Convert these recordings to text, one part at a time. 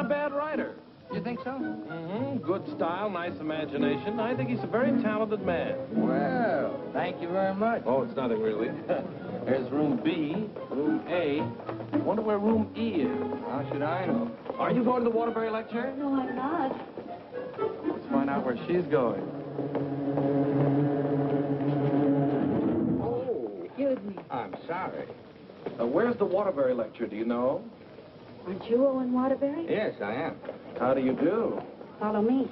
a bad writer. You think so? Mm-hmm. Good style, nice imagination. I think he's a very talented man. Well, thank you very much. Oh, it's nothing really. There's room B, room A. Wonder where room E is. How should I know? Are you going to the Waterbury lecture? No, I'm not. Let's find out where she's going. Oh, Excuse me. I'm sorry. Where's the Waterbury lecture, do you know? Aren't you Owen Waterbury? Yes, I am. How do you do? Follow me.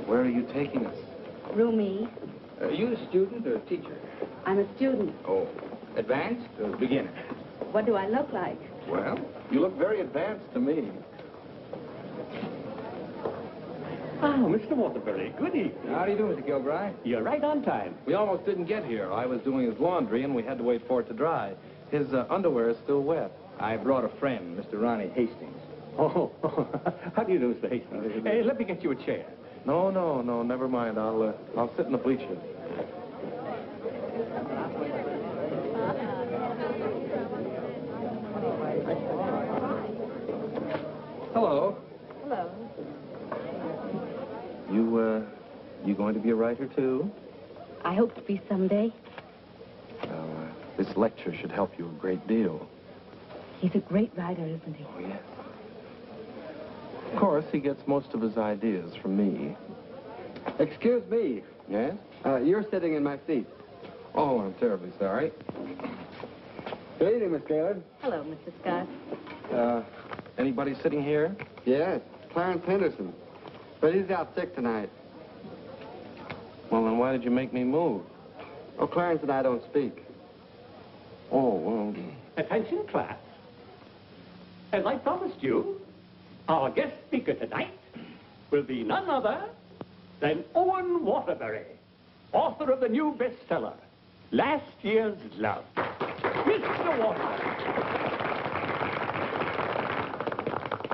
Where are you taking us? Room E. Are you a student or a teacher? I'm a student. Oh, advanced or beginner? What do I look like? Well, You look very advanced to me. Oh, Mr. Waterbury, good evening. how do you do, Mr. Gilbride? You're right on time. We almost didn't get here. I was doing his laundry, and we had to wait for it to dry. His underwear is still wet. I brought a friend, Mr. Ronnie Hastings. Oh, how do you do, Mr. Hastings? Hey, let me get you a chair. No, never mind. I'll sit in the bleachers. Hello. Hello. You going to be a writer, too? I hope to be someday. Well, this lecture should help you a great deal. He's a great writer, isn't he? Oh, yes. Of course, he gets most of his ideas from me. Excuse me. Yes? You're sitting in my seat. Oh, I'm terribly sorry. Good evening, Miss Gaylord. Hello, Mr. Scott. Anybody sitting here? Yes, Clarence Henderson. But he's out sick tonight. Well, then why did you make me move? Oh, Clarence and I don't speak. Oh, well... Attention, class. As I promised you, our guest speaker tonight will be none other than Owen Waterbury, author of the new bestseller, Last Year's Love. Mr. Waterbury.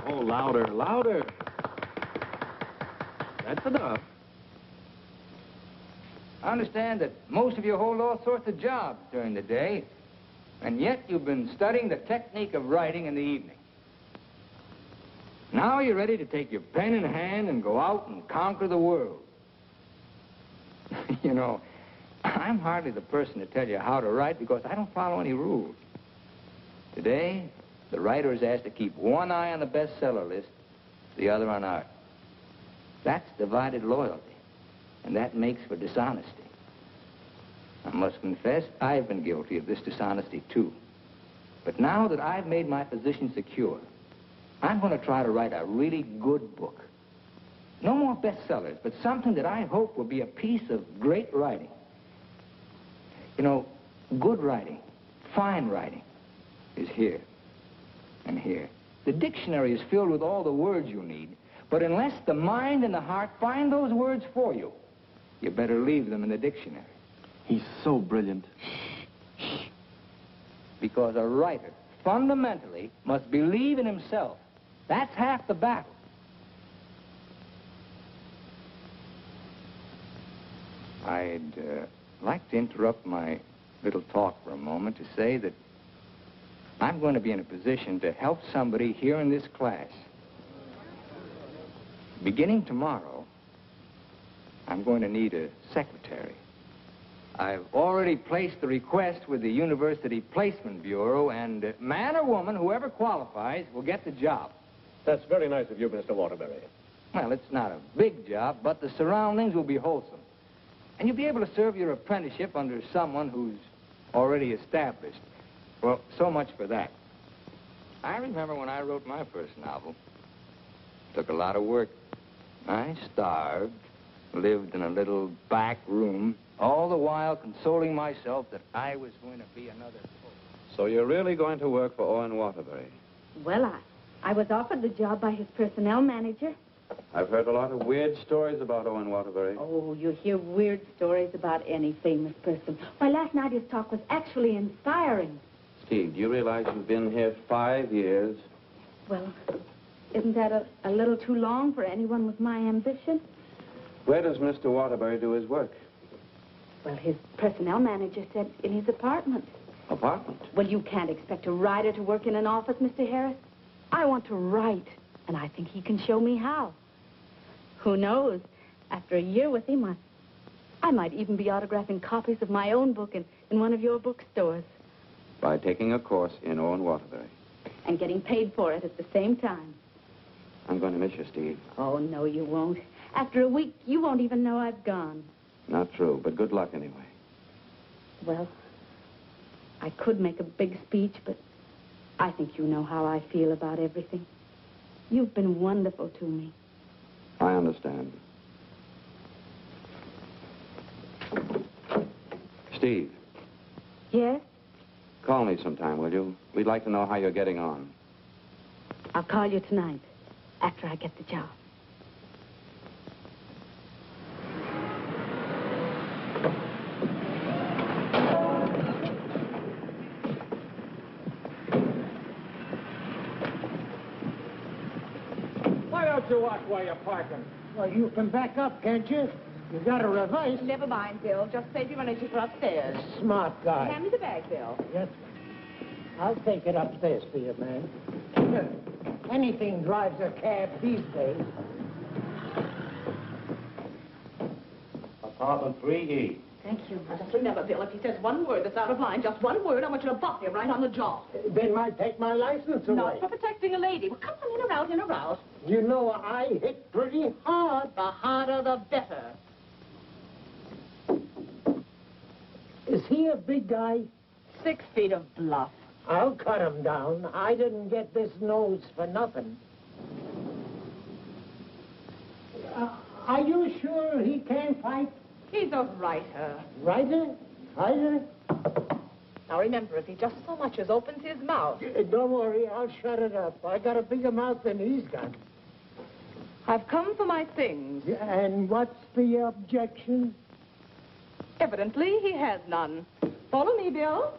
Oh, louder, louder. That's enough. I understand that most of you hold all sorts of jobs during the day, and yet you've been studying the technique of writing in the evening. Now you're ready to take your pen in hand and go out and conquer the world. You know, I'm hardly the person to tell you how to write because I don't follow any rules. Today, the writer is asked to keep one eye on the bestseller list, the other on art. That's divided loyalty, and that makes for dishonesty. I must confess, I've been guilty of this dishonesty, too. But now that I've made my position secure, I'm going to try to write a really good book. No more bestsellers, but something that I hope will be a piece of great writing. You know, good writing, fine writing, is here and here. The dictionary is filled with all the words you need, but unless the mind and the heart find those words for you, you better leave them in the dictionary. He's so brilliant. Because a writer, fundamentally, must believe in himself. That's half the battle. I'd like to interrupt my little talk for a moment to say that I'm going to be in a position to help somebody here in this class. Beginning tomorrow, I'm going to need a secretary. I've already placed the request with the University Placement Bureau, and man or woman, whoever qualifies, will get the job. That's very nice of you, Mr. Waterbury. Well, it's not a big job, but the surroundings will be wholesome. And you'll be able to serve your apprenticeship under someone who's already established. Well, so much for that. I remember when I wrote my first novel. It took a lot of work. I starved, lived in a little back room, all the while consoling myself that I was going to be another poet. So you're really going to work for Owen Waterbury? Well, I was offered the job by his personnel manager. I've heard a lot of weird stories about Owen Waterbury. Oh, you hear weird stories about any famous person. Why, last night his talk was actually inspiring. Steve, do you realize you've been here 5 years? Well, isn't that a little too long for anyone with my ambition? Where does Mr. Waterbury do his work? Well, his personnel manager said in his apartment. Apartment? Well, you can't expect a writer to work in an office, Mr. Harris. I want to write, and I think he can show me how. Who knows? After a year with him, I might even be autographing copies of my own book in one of your bookstores. By taking a course in Owen Waterbury. And getting paid for it at the same time. I'm going to miss you, Steve. Oh, no, you won't. After a week, you won't even know I've gone. Not true, but good luck anyway. Well, I could make a big speech, but I think you know how I feel about everything. You've been wonderful to me. I understand. Steve. Yes? Call me sometime, will you? We'd like to know how you're getting on. I'll call you tonight, after I get the job. Why don't you watch while you're parking? Well, you can back up, can't you? You got to reverse. Never mind, Bill. Just save your energy for upstairs. Smart guy. Hand me the bag, Bill. Yes, I'll take it upstairs for you, man. Anything drives a cab these days. Apartment 3E. Thank you. Now, just remember, Bill, if he says one word that's out of line, just one word, I want you to buff him right on the jaw. They might take my license away. Not for protecting a lady. Well, come on, in or out. You know, I hit pretty hard. The harder, the better. Is he a big guy? 6 feet of bluff. I'll cut him down. I didn't get this nose for nothing. Are you sure he can't fight? He's a writer. Writer? Fighter? Now, remember, if he just so much as opens his mouth... Don't worry, I'll shut it up. I got a bigger mouth than he's got. I've come for my things. And what's the objection? Evidently, he has none. Follow me, Bill.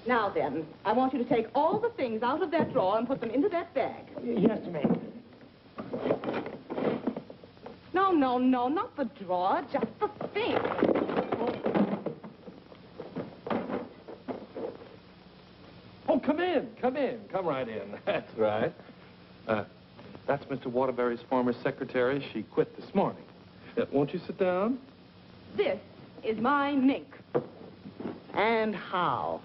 Now then, I want you to take all the things out of that drawer and put them into that bag. Yes, ma'am. No, not the drawer, just the thing. Oh, come in. Come right in. That's right. That's Mr. Waterbury's former secretary. She quit this morning. Won't you sit down? This is my mink. And how?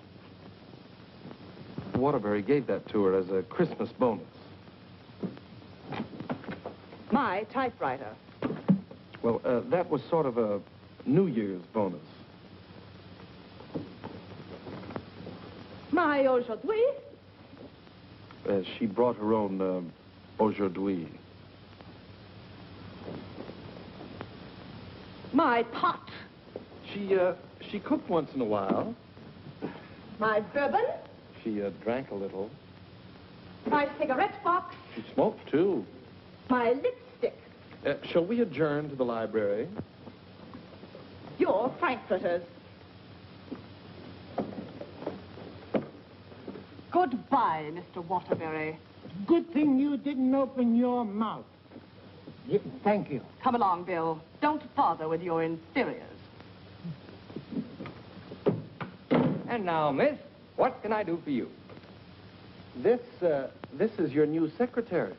Waterbury gave that to her as a Christmas bonus. My typewriter. Well, that was sort of a New Year's bonus. My aujourd'hui. She brought her own aujourd'hui. My pot. She cooked once in a while. My bourbon. She drank a little. My cigarette box. She smoked, too. My lipstick. Shall we adjourn to the library? Your frankfurters. Goodbye, Mr. Waterbury. Good thing you didn't open your mouth. Thank you. Come along, Bill. Don't bother with your inferiors. And now, miss, what can I do for you? This is your new secretary.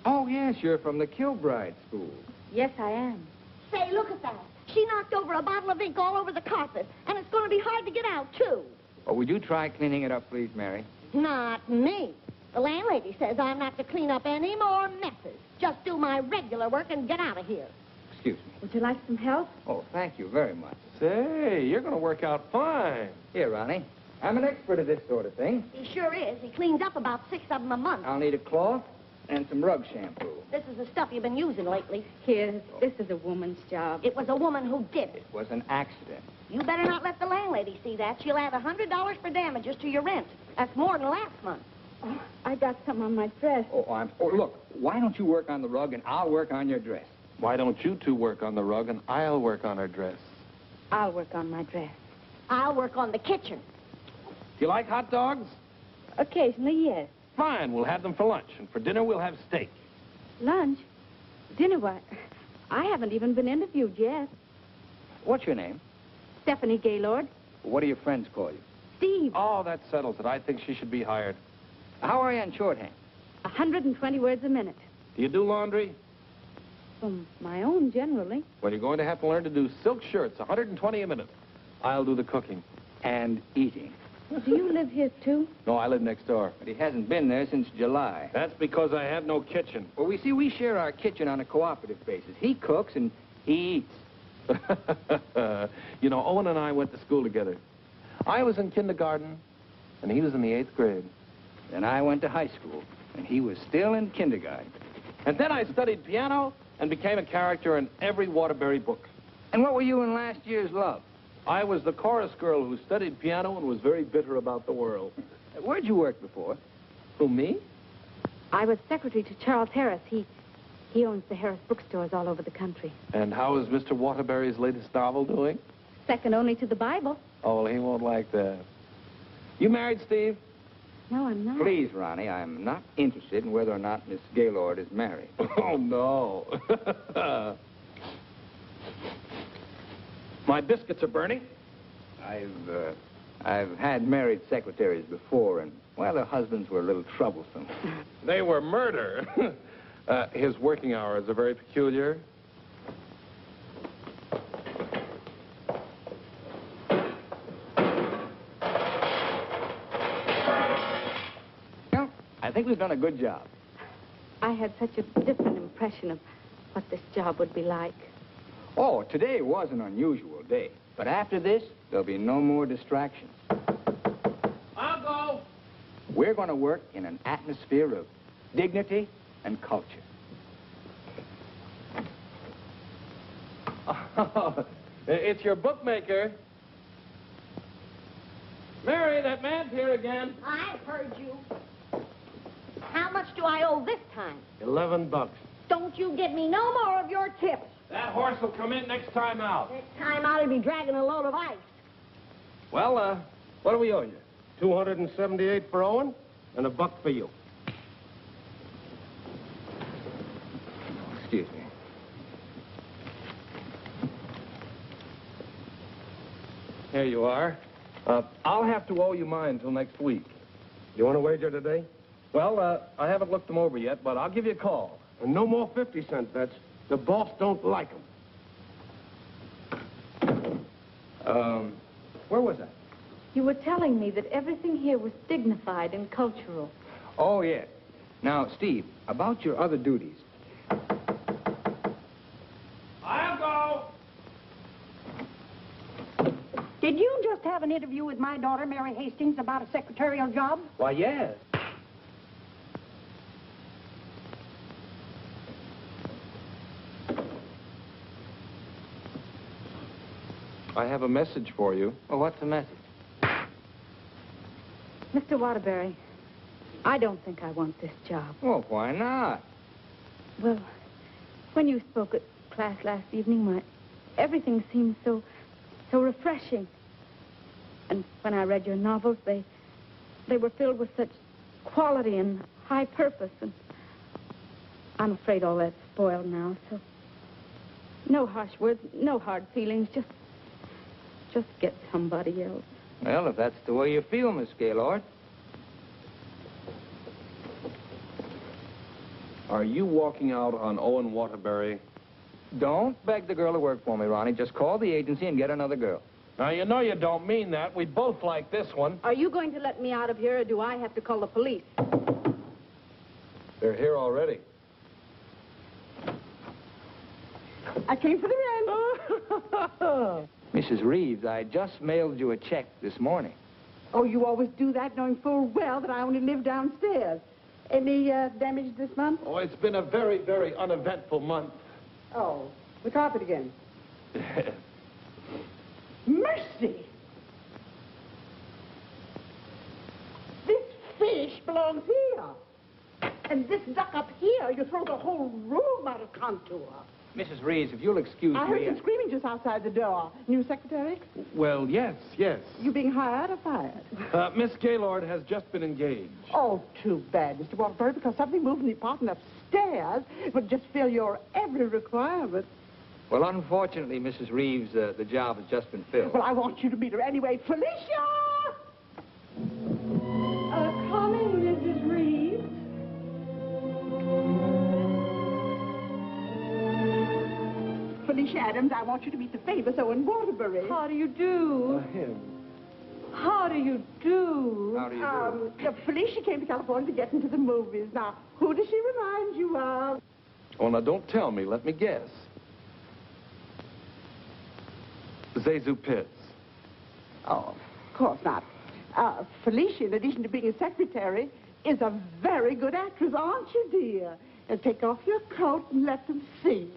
Oh, yes, you're from the Kilbride School. Yes, I am. Say, look at that. She knocked over a bottle of ink all over the carpet, and it's going to be hard to get out, too. Oh, would you try cleaning it up, please, Mary? Not me. The landlady says I'm not to clean up any more messes. Just do my regular work and get out of here. Excuse me. Would you like some help? Oh, thank you very much. Say, you're going to work out fine. Here, Ronnie. I'm an expert at this sort of thing. He sure is. He cleans up about 6 of them a month. I'll need a cloth and some rug shampoo. This is the stuff you've been using lately. Here, this is a woman's job. It was a woman who did it. It was an accident. You better not let the landlady see that. She'll add $100 for damages to your rent. That's more than last month. Oh, I got some on my dress. Oh, look, why don't you work on the rug and I'll work on your dress? Why don't you two work on the rug and I'll work on her dress? I'll work on my dress. I'll work on the kitchen. Do you like hot dogs? Occasionally, yes. Fine, we'll have them for lunch. And for dinner, we'll have steak. Lunch? Dinner, what? I haven't even been interviewed yet. What's your name? Stephanie Gaylord. What do your friends call you? Steve, Oh, that settles it. I think she should be hired. How are you in shorthand? 120 words a minute. Do you do laundry? My own, generally. Well, you're going to have to learn to do silk shirts, 120 a minute. I'll do the cooking. And eating. Do you live here, too? No, I live next door. But he hasn't been there since July. That's because I have no kitchen. Well, we share our kitchen on a cooperative basis. He cooks and he eats. You know, Owen and I went to school together. I was in kindergarten, and he was in the 8th grade. Then I went to high school, and he was still in kindergarten. And then I studied piano and became a character in every Waterbury book. And what were you in last year's Love? I was the chorus girl who studied piano and was very bitter about the world. Where'd you work before? Who, me? I was secretary to Charles Harris. He owns the Harris bookstores all over the country. And how is Mr. Waterbury's latest novel doing? Second only to the Bible. Oh, well, he won't like that. You married, Steve? No, I'm not. Please, Ronnie, I'm not interested in whether or not Miss Gaylord is married. Oh, no. My biscuits are burning. I've had married secretaries before, and, well, their husbands were a little troublesome. They were murder. His working hours are very peculiar. Well, I think we've done a good job. I had such a different impression of what this job would be like. Oh, today was an unusual day. But after this, there'll be no more distractions. I'll go. We're going to work in an atmosphere of dignity and culture. It's your bookmaker. Mary, that man's here again. I've heard you. How much do I owe this time? $11. Don't you get me no more of your tips. That horse will come in next time out. Next time I'll be dragging a load of ice. Well, what do we owe you? $278 for Owen and $1 for you. Excuse me. Here you are. I'll have to owe you mine until next week. You want to wager today? Well, I haven't looked them over yet, but I'll give you a call. And no more 50-cent bets. The boss don't like them. Where was I? You were telling me that everything here was dignified and cultural. Oh, yes. Now, Steve, about your other duties. I'll go. Did you just have an interview with my daughter, Mary Hastings, about a secretarial job? Why, yes. I have a message for you. Oh, what's the message? Mr. Waterbury, I don't think I want this job. Well, why not? Well, when you spoke at class last evening, everything seemed so refreshing. And when I read your novels, they were filled with such quality and high purpose. And I'm afraid all that's spoiled now, so no harsh words, no hard feelings, just get somebody else. Well, if that's the way you feel, Miss Gaylord. Are you walking out on Owen Waterbury? Don't beg the girl to work for me, Ronnie. Just call the agency and get another girl. Now, you know you don't mean that. We both like this one. Are you going to let me out of here, or do I have to call the police? They're here already. I came for the rent. Mrs. Reeves, I just mailed you a check this morning. Oh, you always do that, knowing full well that I only live downstairs. Any damage this month? Oh, it's been a very, very uneventful month. Oh, the carpet again. Mercy! This fish belongs here. And this duck up here, you throw the whole room out of contour. Mrs. Reeves, if you'll excuse I heard me... some screaming just outside the door. New secretary? Well, yes. You being hired or fired? Miss Gaylord has just been engaged. Oh, too bad, Mr. Waterbury, because something moved in the apartment upstairs would just fill your every requirement. Well, unfortunately, Mrs. Reeves, the job has just been filled. Well, I want you to meet her anyway. Felicia! Felicia Adams. I want you to meet the famous Owen Waterbury. How do you do? Him. How do you do? How do you do? Felicia came to California to get into the movies. Now, who does she remind you of? Oh, now don't tell me. Let me guess. Zazu Pitts. Oh, of course not. Felicia, in addition to being a secretary, is a very good actress, aren't you, dear? And take off your coat and let them see.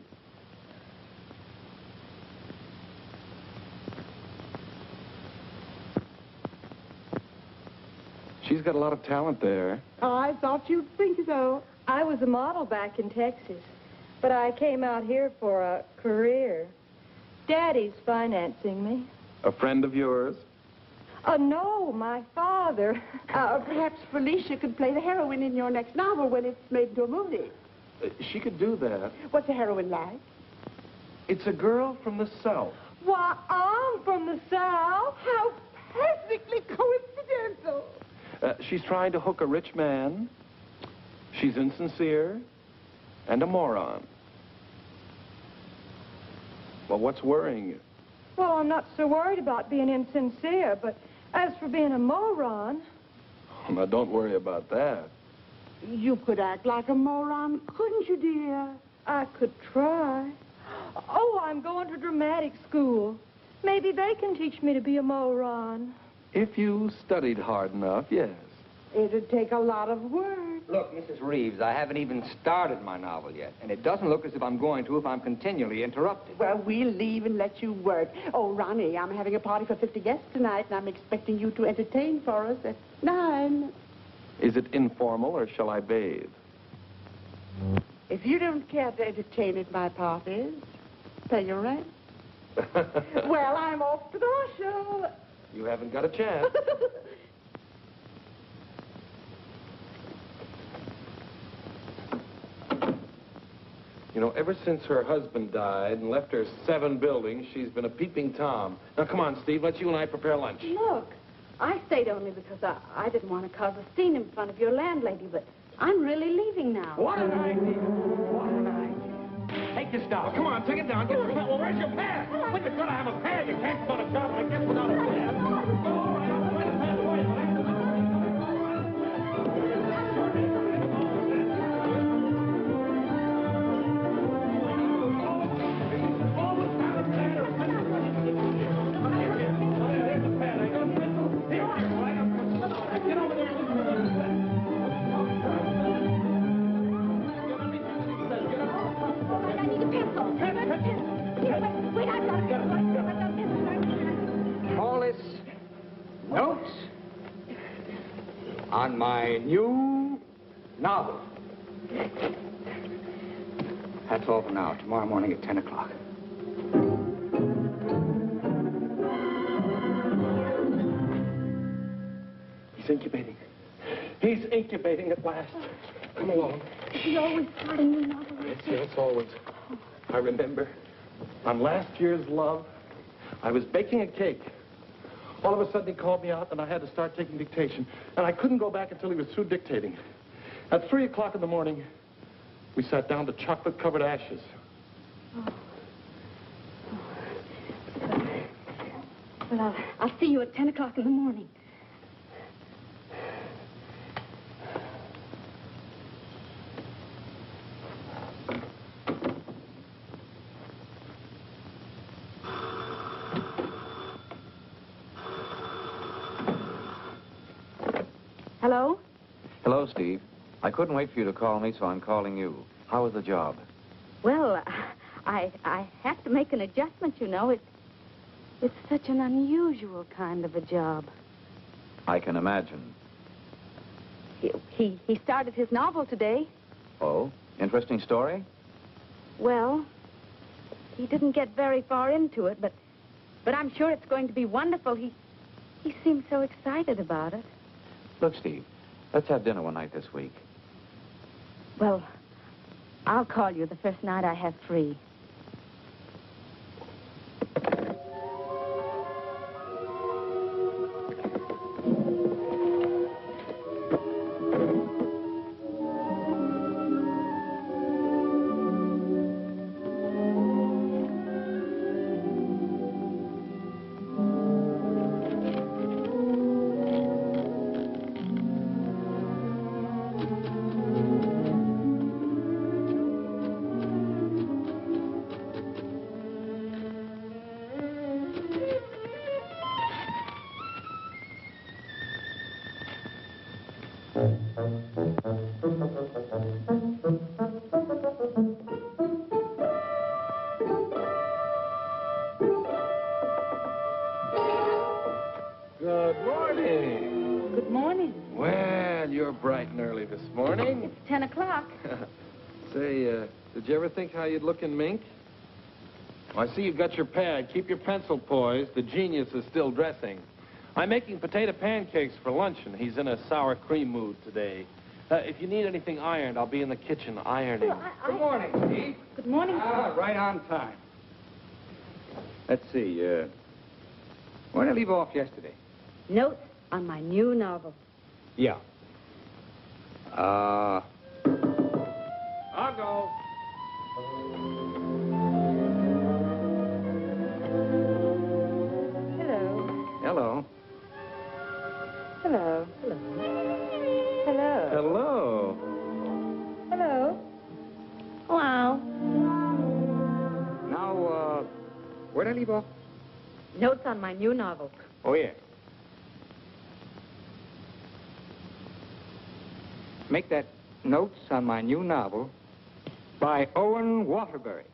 She's got a lot of talent there. I thought you'd think so. I was a model back in Texas, but I came out here for a career. Daddy's financing me. A friend of yours? No, my father. Perhaps Felicia could play the heroine in your next novel when it's made into a movie. She could do that. What's the heroine like? It's a girl from the South. Why, I'm from the South. How perfectly coincidental. She's trying to hook a rich man. She's insincere and a moron. Well, what's worrying you? Well, I'm not so worried about being insincere, but as for being a moron... Oh, now, don't worry about that. You could act like a moron, couldn't you, dear? I could try. Oh, I'm going to dramatic school. Maybe they can teach me to be a moron. If you studied hard enough, yes. It'd take a lot of work. Look, Mrs. Reeves, I haven't even started my novel yet, and it doesn't look as if I'm going to if I'm continually interrupted. Well, we'll leave and let you work. Oh, Ronnie, I'm having a party for 50 guests tonight, and I'm expecting you to entertain for us at 9. Is it informal, or shall I bathe? If you don't care to entertain at my parties, pay your rent. Well, I'm off to the horse show. You haven't got a chance. You know, ever since her husband died and left her 7 buildings, she's been a peeping Tom. Now, come on, Steve, let's you and I prepare lunch. Look, I stayed only because I didn't want to cause a scene in front of your landlady, but I'm really leaving now. What an idea. What an idea. Take this down. Come on, take it down. Get the Well, where's your pad? When you've got to have a pad, you can't go to a job like this without a pad. All right, I'll find a pad for you. Call this notes on my new novel. That's all for now. Tomorrow morning at 10 o'clock. He's incubating. He's incubating at last. Come along. Is he always starting new novels? Yes, always. I remember on last year's Love, I was baking a cake. All of a sudden, he called me out, and I had to start taking dictation. And I couldn't go back until he was through dictating. At 3 o'clock in the morning, we sat down to chocolate-covered ashes. Well, I'll see you at 10 o'clock in the morning. Hello? Hello, Steve. I couldn't wait for you to call me, so I'm calling you. How was the job? Well, I have to make an adjustment, you know. It's such an unusual kind of a job. I can imagine. He started his novel today. Oh? Interesting story? Well, he didn't get very far into it, but I'm sure it's going to be wonderful. He seemed so excited about it. Look, Steve, let's have dinner one night this week. Well, I'll call you the first night I have free. morning. It's 10 o'clock. Say, did you ever think how you'd look in mink? Well, I see you've got your pad. Keep your pencil poised. The genius is still dressing. I'm making potato pancakes for luncheon. He's in a sour cream mood today. If you need anything ironed, I'll be in the kitchen ironing. Well, Good morning, Steve. Good morning. Right on time. Let's see, where did I leave off yesterday? Notes on my new novel. Yeah. I'll go. Hello. Hello. Hello. Hello. Hello. Hello. Hello. Now, where did I leave off? Notes on my new novel. Oh, yeah. Make that Notes on My New Novel by Owen Waterbury.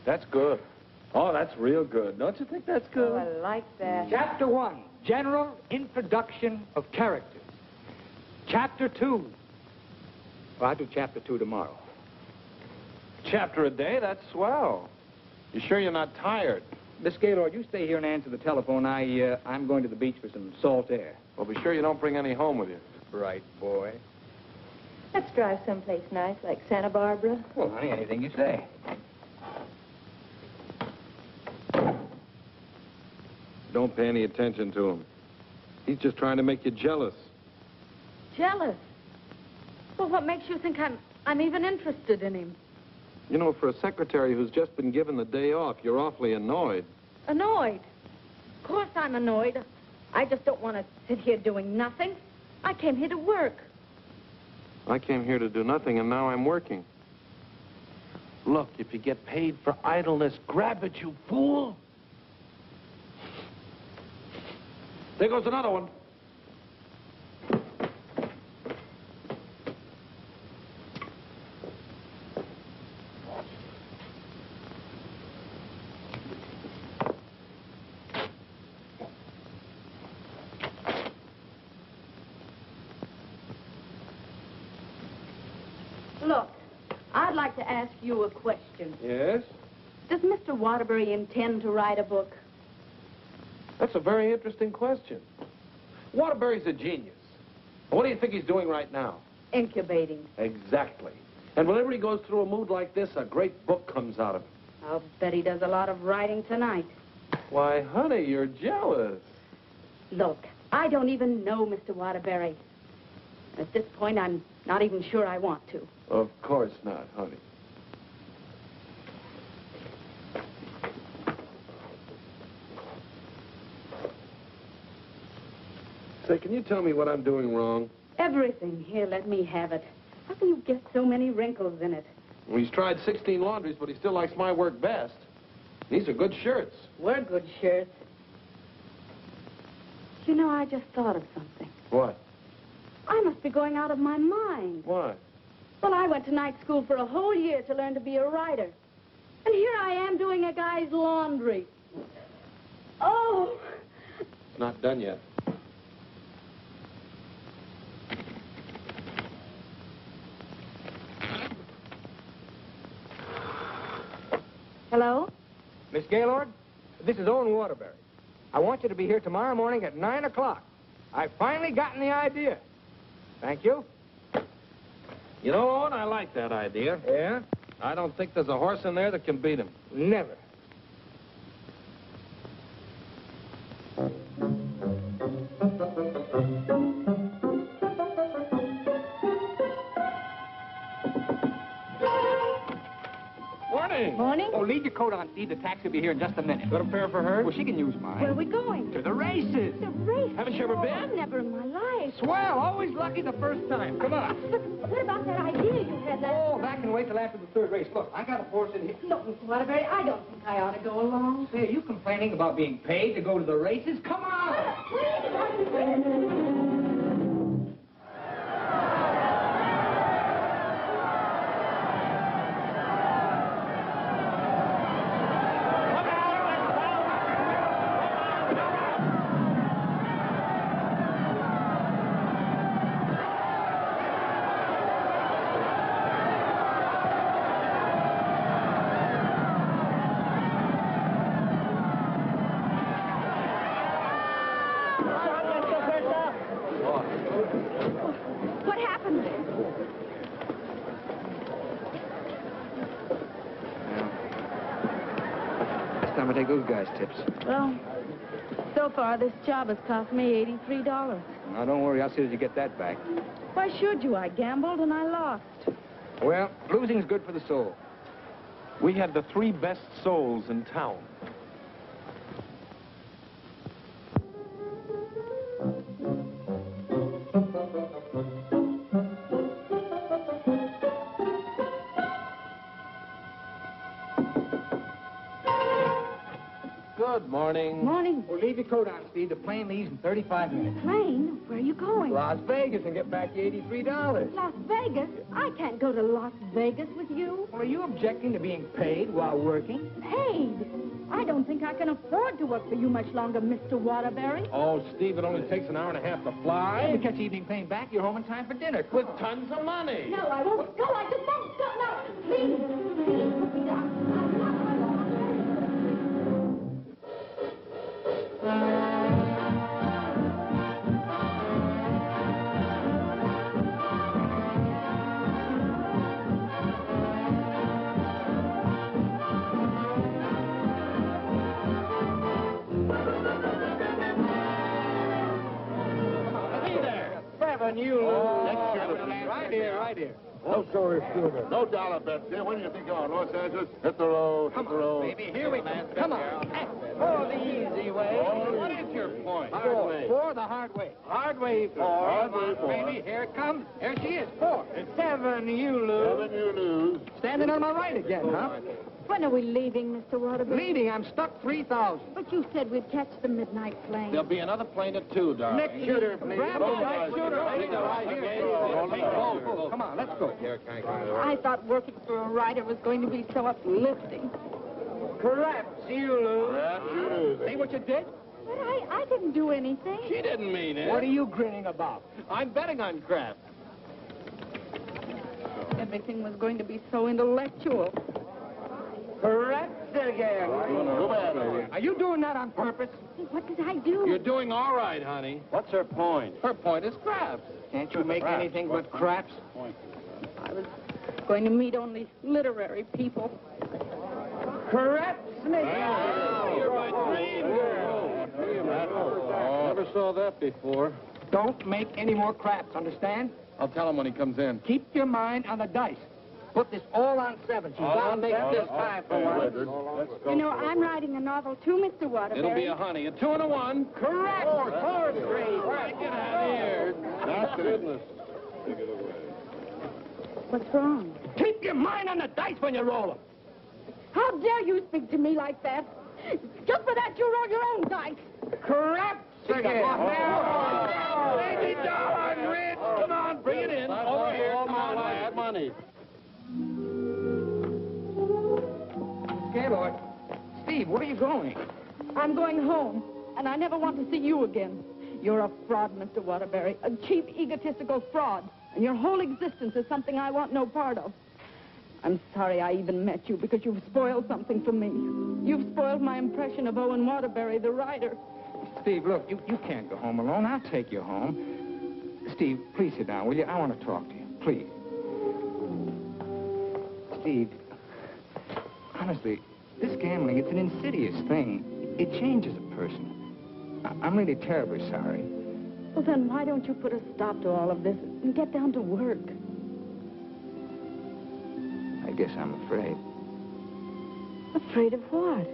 That's good. Oh, that's real good. Don't you think that's good? Oh, I like that. Chapter 1, General Introduction of Characters. Chapter 2. Well, I'll do Chapter 2 tomorrow. Chapter a day? That's swell. You sure you're not tired? Miss Gaylord, you stay here and answer the telephone. I'm going to the beach for some salt air. Well, be sure you don't bring any home with you. Right, boy. Let's drive someplace nice, like Santa Barbara. Well, honey, anything you say. Don't pay any attention to him. He's just trying to make you jealous. Jealous? Well, what makes you think I'm even interested in him? You know, for a secretary who's just been given the day off, you're awfully annoyed. Annoyed? Of course I'm annoyed. I just don't want to sit here doing nothing. I came here to work. I came here to do nothing, and now I'm working. Look, if you get paid for idleness, grab it, you fool. There goes another one. Look, I'd like to ask you a question. Yes? Does Mr. Waterbury intend to write a book? That's a very interesting question. Waterbury's a genius. What do you think he's doing right now? Incubating. Exactly. And whenever he goes through a mood like this, a great book comes out of it. I'll bet he does a lot of writing tonight. Why, honey, you're jealous. Look, I don't even know Mr. Waterbury. At this point, I'm not even sure I want to. Of course not, honey. Say, can you tell me what I'm doing wrong? Everything. Here, let me have it. How can you get so many wrinkles in it? Well, he's tried 16 laundries, but he still likes my work best. These are good shirts. We're good shirts. You know, I just thought of something. What? I must be going out of my mind. Why? Well, I went to night school for a whole year to learn to be a writer. And here I am doing a guy's laundry. Oh! It's not done yet. Hello? Miss Gaylord, this is Owen Waterbury. I want you to be here tomorrow morning at 9 o'clock. I've finally gotten the idea. Thank you. You know, Owen, I like that idea. Yeah? I don't think there's a horse in there that can beat him. Never. Morning. Morning. Oh, leave your coat on, Steve. The taxi will be here in just a minute. Got a pair for her? Well, she can use mine. Where are we going? To the races. The race. Haven't you ever been? I've never in my life. Swell. Always lucky the first time. Come on. But what about that idea you had last Oh, back and wait till after the third race. Look, I got a horse in here. Look, Mr. Waterbury, I don't think I ought to go along. Say, are you complaining about being paid to go to the races? Come on. time I take those guys' tips. Well, so far this job has cost me $83. Now, don't worry. I'll see that you get that back. Why should you? I gambled and I lost. Well, losing's good for the soul. We had the 3 best souls in town. Good morning. Morning. Well, leave your coat on, Steve. The plane leaves in 35 minutes. Plane? Where are you going? Las Vegas and get back the $83. Las Vegas? I can't go to Las Vegas with you. Well, are you objecting to being paid while working? Paid? I don't think I can afford to work for you much longer, Mr. Waterbury. Oh, Steve, it only takes an hour and a half to fly. If you catch the evening plane back, you're home in time for dinner. With tons of money. No, I won't go. I just won't go. No, please. Please, put me down. I'm not going to. Right here. No story, Scooter. No dollar bets here. When do you think you're on? Los Angeles? Hit the road. Hit the road. Baby, here we go. Come on. Oh, the easy way. What is your point? Hard way. 4 the hard way. Hard way 4. Hard way 4. Baby, here it comes. There she is. 4. 7, you lose. 7, you lose. Standing on my right again, huh? When are we leaving, Mr. Waterbury? Leaving, I'm stuck 3,000. But you said we'd catch the midnight plane. There'll be another plane at 2, darling. Next shooter, please. Grab the right shooter. Come on, let's go. I thought working for a writer was going to be so uplifting. Perhaps you lose. Perhaps you lose. See what you did? But I didn't do anything. She didn't mean it. What are you grinning about? I'm betting on crap. Everything was going to be so intellectual. Correct again. Too bad, lady. Are you doing that on purpose? Hey, what did I do? You're doing all right, honey. What's her point? Her point is craps. Can't you make anything but craps? I was going to meet only literary people. Correct, Smith. You're my dream girl. Never saw that before. Don't make any more craps, understand? I'll tell him when he comes in. Keep your mind on the dice. Put this all on 7. She's bound to make this time for one. You know, I'm writing a novel too, Mr. Waterbury. It'll be a honey. A 2 and a 1. Correct. 4 straight. Get out of here. That's goodness. What's wrong? Keep your mind on the dice when you roll them. How dare you speak to me like that? Just for that, you roll your own dice. Correct again. Baby darling, Rich. Come on, bring it in. Over here. Come on, lad. Money. Gaylord. Steve, where are you going? I'm going home, and I never want to see you again. You're a fraud, Mr. Waterbury, a cheap, egotistical fraud, and your whole existence is something I want no part of. I'm sorry I even met you because you've spoiled something for me. You've spoiled my impression of Owen Waterbury, the writer. Steve, look, you can't go home alone. I'll take you home. Steve, please sit down, will you? I want to talk to you, please. Steve, honestly, this gambling, it's an insidious thing. It changes a person. I'm really terribly sorry. Well, then why don't you put a stop to all of this and get down to work? I guess I'm afraid. Afraid of what?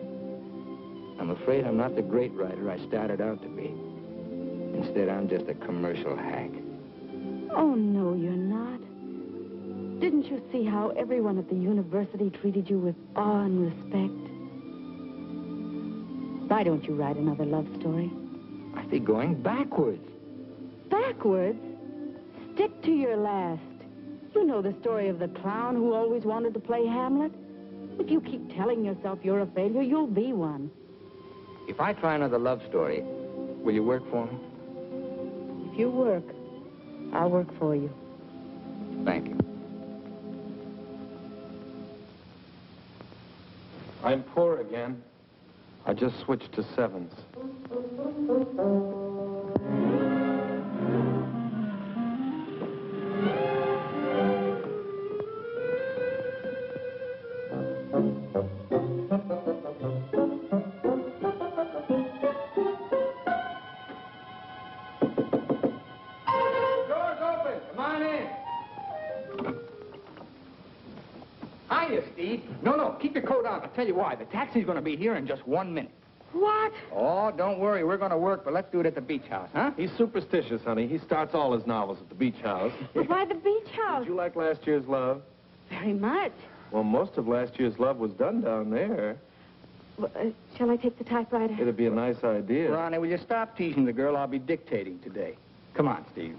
I'm afraid I'm not the great writer I started out to be. Instead, I'm just a commercial hack. Oh, no, you're not. Didn't you see how everyone at the university treated you with awe and respect? Why don't you write another love story? I'd be going backwards. Backwards? Stick to your last. You know the story of the clown who always wanted to play Hamlet? If you keep telling yourself you're a failure, you'll be one. If I try another love story, will you work for me? If you work, I'll work for you. Thank you. I'm poor again. I just switched to 7s. Hiya, Steve. No, keep your coat on. I'll tell you why. The taxi's going to be here in just 1 minute. What? Oh, don't worry. We're going to work, but let's do it at the beach house, huh? He's superstitious, honey. He starts all his novels at the beach house. But why the beach house? Did you like last year's love? Very much. Well, most of last year's love was done down there. Well, shall I take the typewriter? It'd be a nice idea. Ronnie, will you stop teasing the girl? I'll be dictating today. Come on, Steve.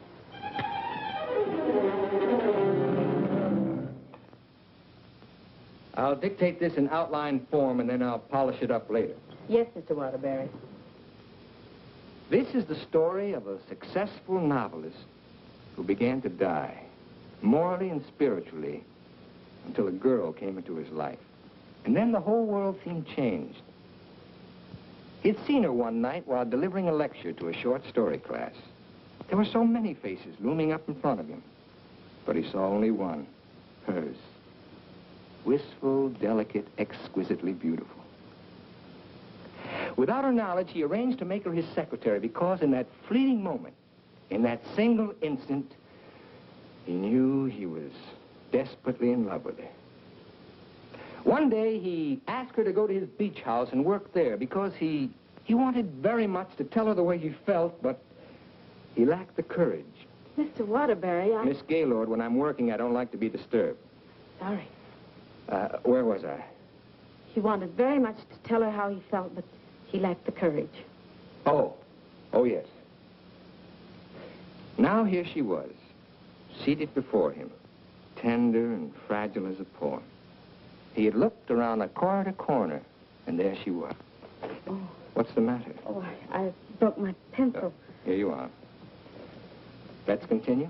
I'll dictate this in outline form, and then I'll polish it up later. Yes, Mr. Waterbury. This is the story of a successful novelist who began to die, morally and spiritually, until a girl came into his life. And then the whole world seemed changed. He'd seen her one night while delivering a lecture to a short story class. There were so many faces looming up in front of him, but he saw only one, hers. Wistful, delicate, exquisitely beautiful. Without her knowledge, he arranged to make her his secretary because in that fleeting moment, in that single instant, he knew he was desperately in love with her. One day, he asked her to go to his beach house and work there because he wanted very much to tell her the way he felt, but he lacked the courage. Mr. Waterbury, Miss Gaylord, when I'm working, I don't like to be disturbed. Sorry. Where was I? He wanted very much to tell her how he felt, but he lacked the courage. Oh, yes. Now here she was, seated before him, tender and fragile as a poem. He had looked around a corner to corner, and there she was. Oh. What's the matter? Oh, I broke my pencil. Here you are. Let's continue.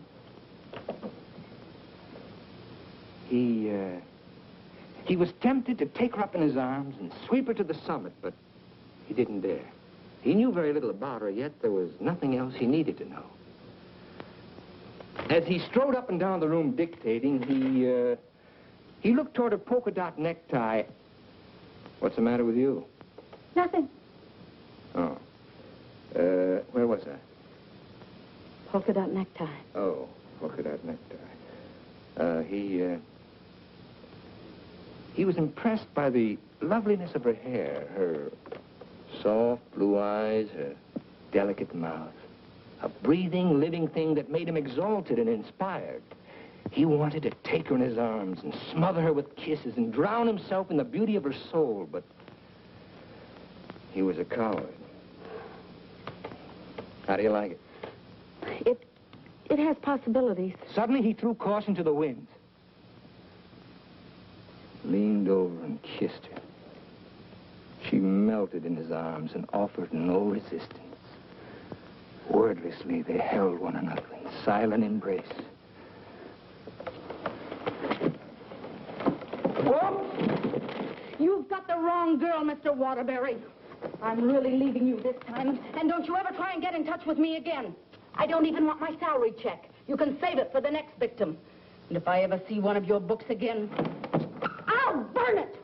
He was tempted to take her up in his arms and sweep her to the summit, but he didn't dare. He knew very little about her, yet there was nothing else he needed to know. As he strode up and down the room dictating, he looked toward a polka dot necktie. What's the matter with you? Nothing. Oh. Where was I? Polka dot necktie. Oh, polka dot necktie. He was impressed by the loveliness of her hair, her soft blue eyes, her delicate mouth. A breathing, living thing that made him exalted and inspired. He wanted to take her in his arms and smother her with kisses and drown himself in the beauty of her soul, but he was a coward. How do you like it? It has possibilities. Suddenly he threw caution to the winds. Leaned over and kissed her. She melted in his arms and offered no resistance. Wordlessly, they held one another in silent embrace. Whoop! You've got the wrong girl, Mr. Waterbury. I'm really leaving you this time, and don't you ever try and get in touch with me again. I don't even want my salary check. You can save it for the next victim. And if I ever see one of your books again, I'll burn it!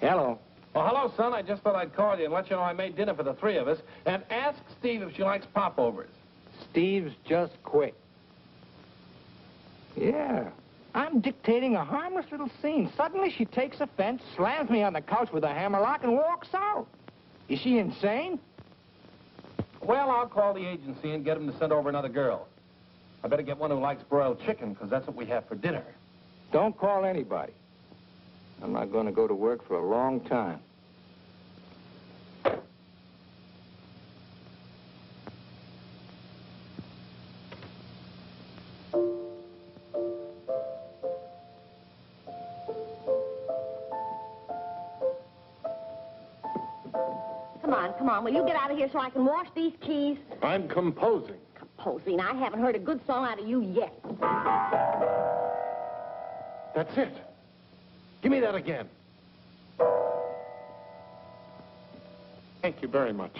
Hello. Oh, hello, son. I just thought I'd call you and let you know I made dinner for the three of us. And ask Steve if she likes popovers. Steve's just quit. Yeah. I'm dictating a harmless little scene. Suddenly she takes offense, slams me on the couch with a hammerlock, and walks out. Is she insane? Well, I'll call the agency and get them to send over another girl. I better get one who likes broiled chicken, because that's what we have for dinner. Don't call anybody. I'm not going to go to work for a long time. Come on, will you get out of here so I can wash these keys? I'm composing. Composing? I haven't heard a good song out of you yet. That's it. Give me that again. Thank you very much.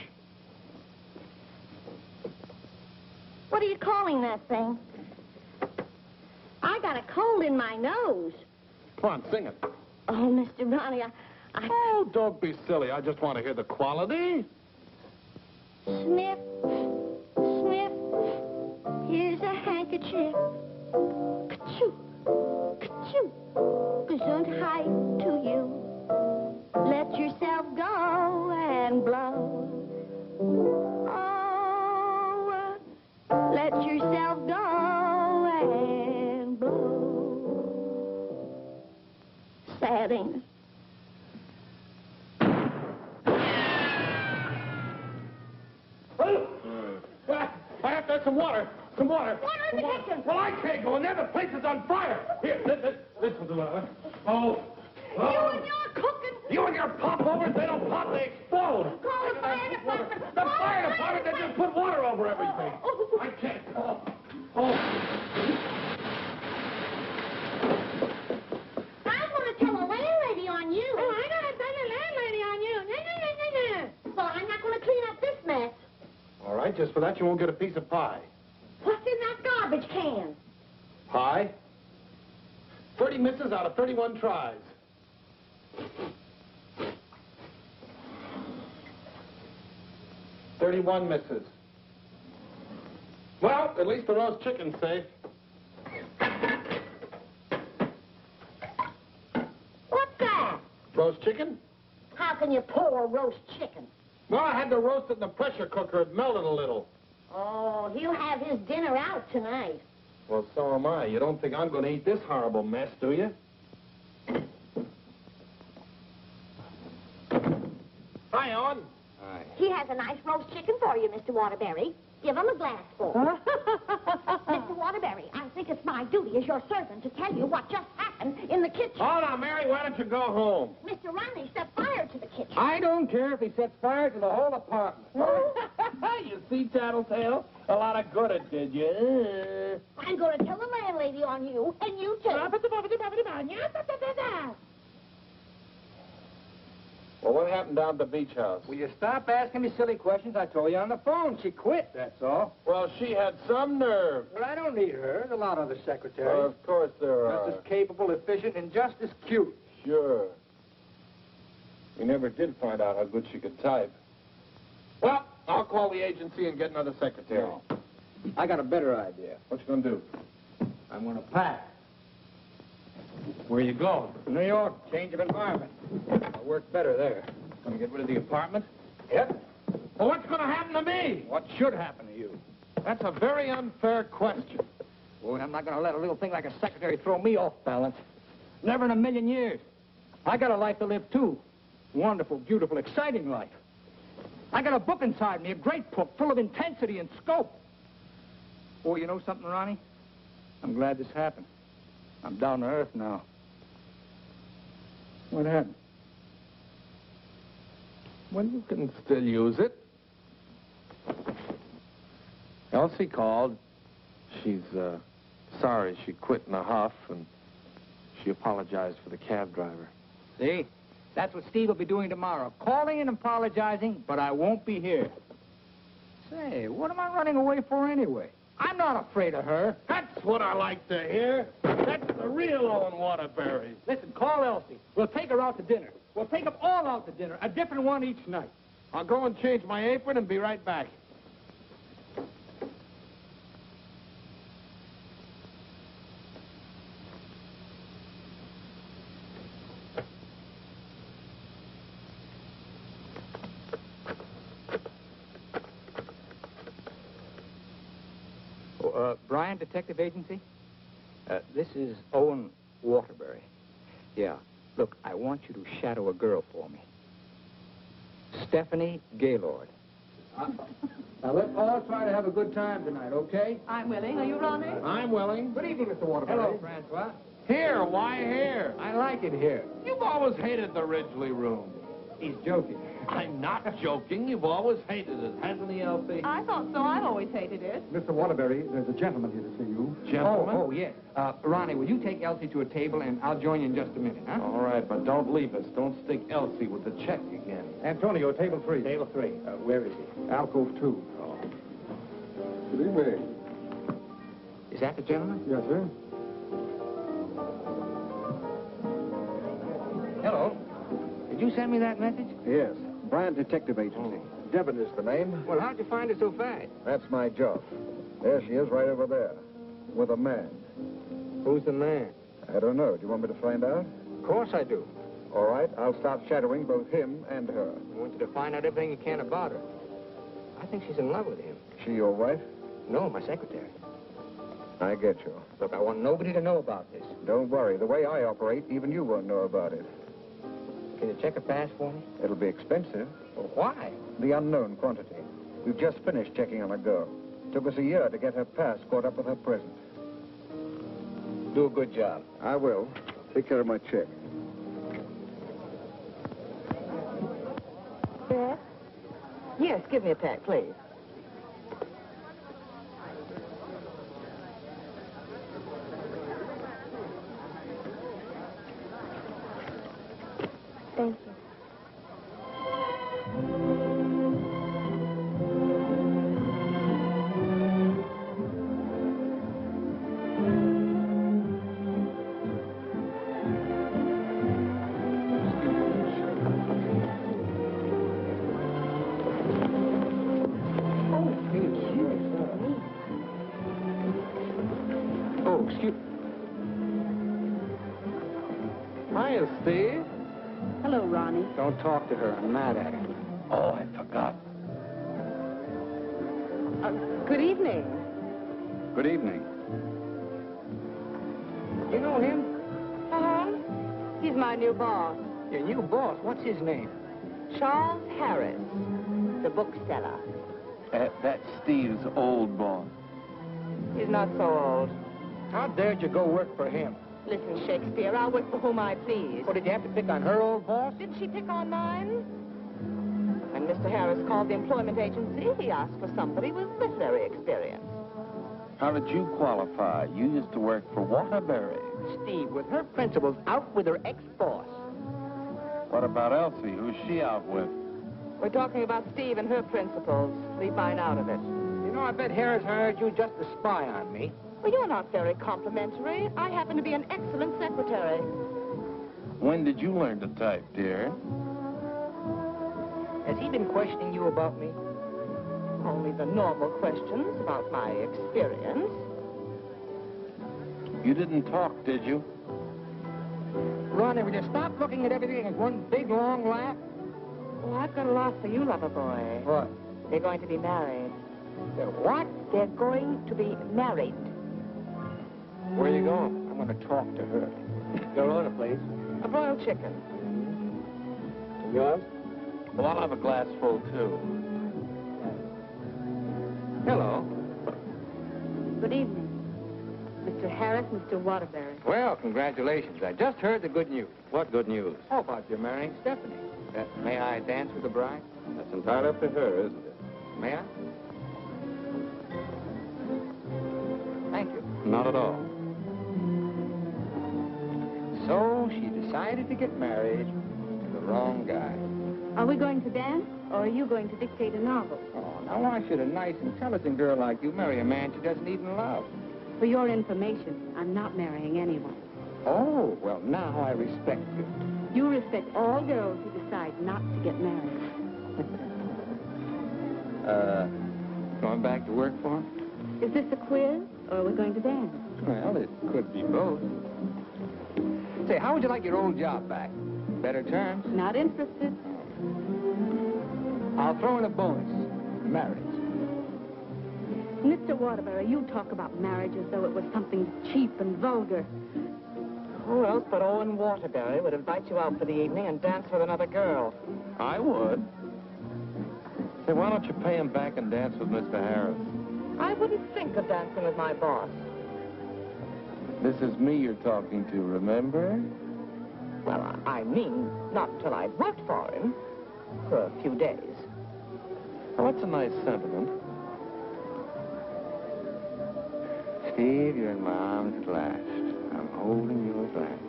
What are you calling that thing? I got a cold in my nose. Come on, sing it. Oh, Mr. Ronnie, Oh, don't be silly. I just want to hear the quality. Sniff, sniff, here's a handkerchief. Ka-choo, ka-choo, gesundheit to you. Let yourself go and blow. Oh, let yourself go and blow. Sad, ain't it? I have to have some water. Some water. Water in the kitchen. Well, I can't go in there. The place is on fire. Here, listen to that. Oh. You and your cooking. You and your popovers, they don't pop, they explode. Call the fire department. The fire department, they just put water over everything. I can't. Oh. I'm going to tell a landlady on you. Oh, I'm going to tell a landlady on you. No. Well, I'm not going to clean up this mess. All right, just for that, you won't get a piece of pie. What's in that garbage can? Pie? 30 misses out of 31 tries. $31 misses. Well, at least the roast chicken's safe. What's that? Roast chicken? How can you pour roast chicken? Well, I had to roast it in the pressure cooker. It melted a little. Oh, he'll have his dinner out tonight. Well, so am I. You don't think I'm going to eat this horrible mess, do you? Hi, Owen. Hi. He has a nice roast chicken for you, Mr. Waterbury. Give him a glassful. Mr. Waterbury, I think it's my duty as your servant to tell you what just happened in the kitchen. Hold on, Mary. Why don't you go home? Mr. Ronnie set fire to the kitchen. I don't care if he sets fire to the whole apartment. You see, Tattletale? A lot of good it did you. I'm going to tell the landlady on you, and you too. Well, what happened down at the beach house? Will you stop asking me silly questions? I told you on the phone. She quit, that's all. Well, she had some nerve. Well, I don't need her. There's a lot of other secretaries. Of course there are. Just as capable, efficient, and just as cute. Sure. We never did find out how good she could type. Well, I'll call the agency and get another secretary. No. I got a better idea. What you gonna do? I'm going to pack. Where you going? New York, change of environment. I work better there. Gonna get rid of the apartment? Yep. Well, what's gonna happen to me? What should happen to you? That's a very unfair question. Boy, I'm not going to let a little thing like a secretary throw me off balance. Never in a million years. I got a life to live, too. Wonderful, beautiful, exciting life. I got a book inside me, a great book, full of intensity and scope. Oh, you know something, Ronnie? I'm glad this happened. I'm down to earth now. What happened? Well, you can still use it. Elsie called. She's, sorry she quit in a huff, and she apologized for the cab driver. See? That's what Steve will be doing tomorrow. Calling and apologizing, but I won't be here. Say, what am I running away for anyway? I'm not afraid of her. That's what I like to hear. That's the real Owen Waterbury. Listen, call Elsie. We'll take her out to dinner. We'll take them all out to dinner, a different one each night. I'll go and change my apron and be right back. Brian Detective Agency? This is Owen Waterbury. Yeah. Look, I want you to shadow a girl for me. Stephanie Gaylord. Now, let's all try to have a good time tonight, okay? I'm willing. Are you, Ronnie? I'm willing. Good evening, Mr. Waterbury. Hello, Francois. Here, why here? I like it here. You've always hated the Ridgely room. He's joking. I'm not joking. You've always hated it, hasn't he, Elsie? I thought so. I've always hated it. Mr. Waterbury, there's a gentleman here to see you. Gentlemen? Oh, yes. Ronnie, will you take Elsie to a table, and I'll join you in just a minute, huh? All right, but don't leave us. Don't stick Elsie with the check again. Antonio, table 3. Table 3. Where is he? Alcove 2. Oh. Good evening. Is that the gentleman? Yes, sir. Hello. Did you send me that message? Yes. Brian Detective Agency. Devon is the name. Well, how'd you find her so fast? That's my job. There she is, right over there, with a man. Who's the man? I don't know. Do you want me to find out? Of course I do. All right, I'll start shadowing both him and her. I want you to find out everything you can about her. I think she's in love with him. She your wife? No, my secretary. I get you. Look, I want nobody to know about this. Don't worry. The way I operate, even you won't know about it. Can you check a pass for me? It'll be expensive. Well, why? The unknown quantity. We've just finished checking on a girl. Took us a year to get her pass caught up with her present. Do a good job. I will. Take care of my check. Yes? Yes, give me a pack, please. Thank you. Oh, excuse... Hiya, Steve. Hello, Ronnie. Don't talk to her. I'm mad at her. Oh, I forgot. Good evening. Good evening. You know him? Uh-huh. He's my new boss, Your new boss. What's his name? Charles Harris, the bookseller. That's Steve's old boss. He's not so old. How dared you go work for him? Listen, Shakespeare, I'll work for whom I please. What, did you have to pick on her old boss? Didn't she pick on mine? When Mr. Harris called the employment agency, he asked for somebody with literary experience. How did you qualify? You used to work for Waterbury. Steve, with her principals out with her ex-boss. What about Elsie? Who's she out with? We're talking about Steve and her principals. Leave mine out of it. You know, I bet Harris hired you just to spy on me. Well, you're not very complimentary. I happen to be an excellent secretary. When did you learn to type, dear? Has he been questioning you about me? Only the normal questions about my experience. You didn't talk, did you? Ronnie, will you stop looking at everything as one big, long laugh? Oh, I've got a lot for you, lover boy. What? They're going to be married. What? They're going to be married. Where are you going? I'm going to talk to her. Your order, please. A broiled chicken. Yours? Well, I'll have a glass full, too. Hello. Good evening. Mr. Harris, Mr. Waterbury. Well, congratulations. I just heard the good news. What good news? How about you marrying Stephanie? May I dance with the bride? That's entirely up to her, isn't it? May I? Thank you. Not at all. So she decided to get married to the wrong guy. Are we going to dance, or are you going to dictate a novel? Oh, now why should a nice, intelligent girl like you marry a man she doesn't even love? For your information, I'm not marrying anyone. Oh, well, now I respect you. You respect all girls who decide not to get married. Going back to work for him? Is this a quiz, or are we going to dance? Well, it could be both. Say, how would you like your old job back? Better terms? Not interested. I'll throw in a bonus. Marriage. Mr. Waterbury, you talk about marriage as though it was something cheap and vulgar. Who else but Owen Waterbury would invite you out for the evening and dance with another girl? I would. Say, why don't you pay him back and dance with Mr. Harris? I wouldn't think of dancing with my boss. This is me you're talking to, remember? Well, I mean, not until I've worked for him. For a few days. Well, that's a nice sentiment. Steve, you're in my arms at last. I'm holding you at last.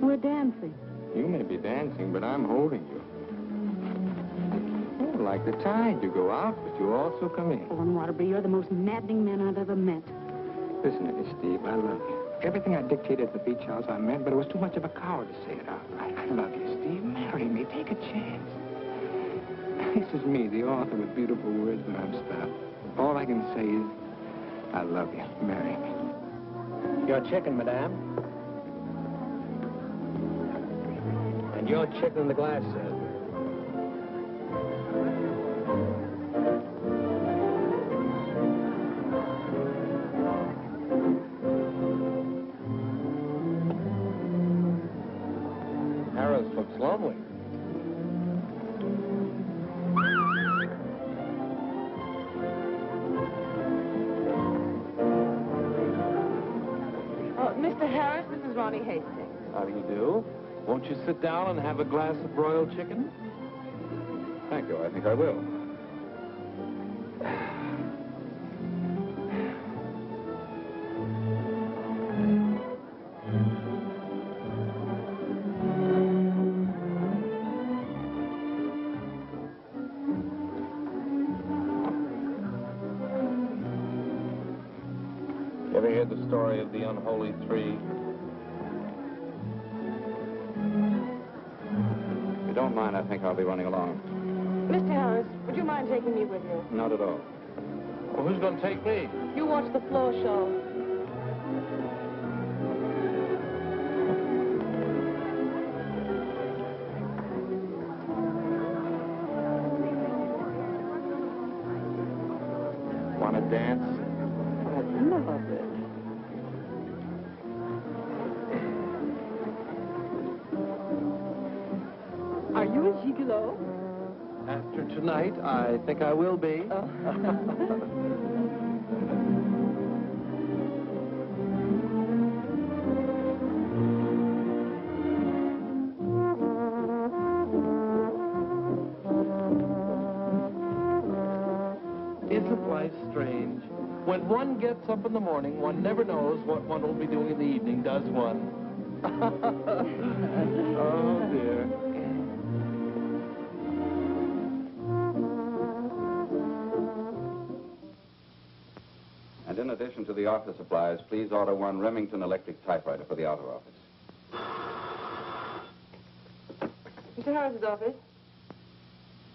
We're dancing. You may be dancing, but I'm holding you. Oh, like the tide, you go out, but you also come in. Owen Waterbury, you're the most maddening man I've ever met. Listen to me, Steve, I love you. Everything I dictated at the beach house, I meant, but it was too much of a coward to say it out. I love you, Steve. Marry me. Take a chance. This is me, the author with beautiful words, but I'm stopped. All I can say is, I love you. Marry me. Your chicken, madame. And your chicken in the glass, sir. Harris looks lonely. Mr. Harris, this is Ronnie Hastings. How do you do? Won't you sit down and have a glass of broiled chicken? Thank you. I think I will. Ever hear the story of the unholy three? If you don't mind, I think I'll be running along. Mr. Harris, would you mind taking me with you? Not at all. Well, who's going to take me? You watch the floor show. Want to dance? I'd love it. Are you a gigolo? After tonight, I think I will be. Isn't life strange? When one gets up in the morning, one never knows what one will be doing in the evening, does one? Oh, dear. And in addition to the office supplies, please order one Remington electric typewriter for the outer office. Mr. Harris's office.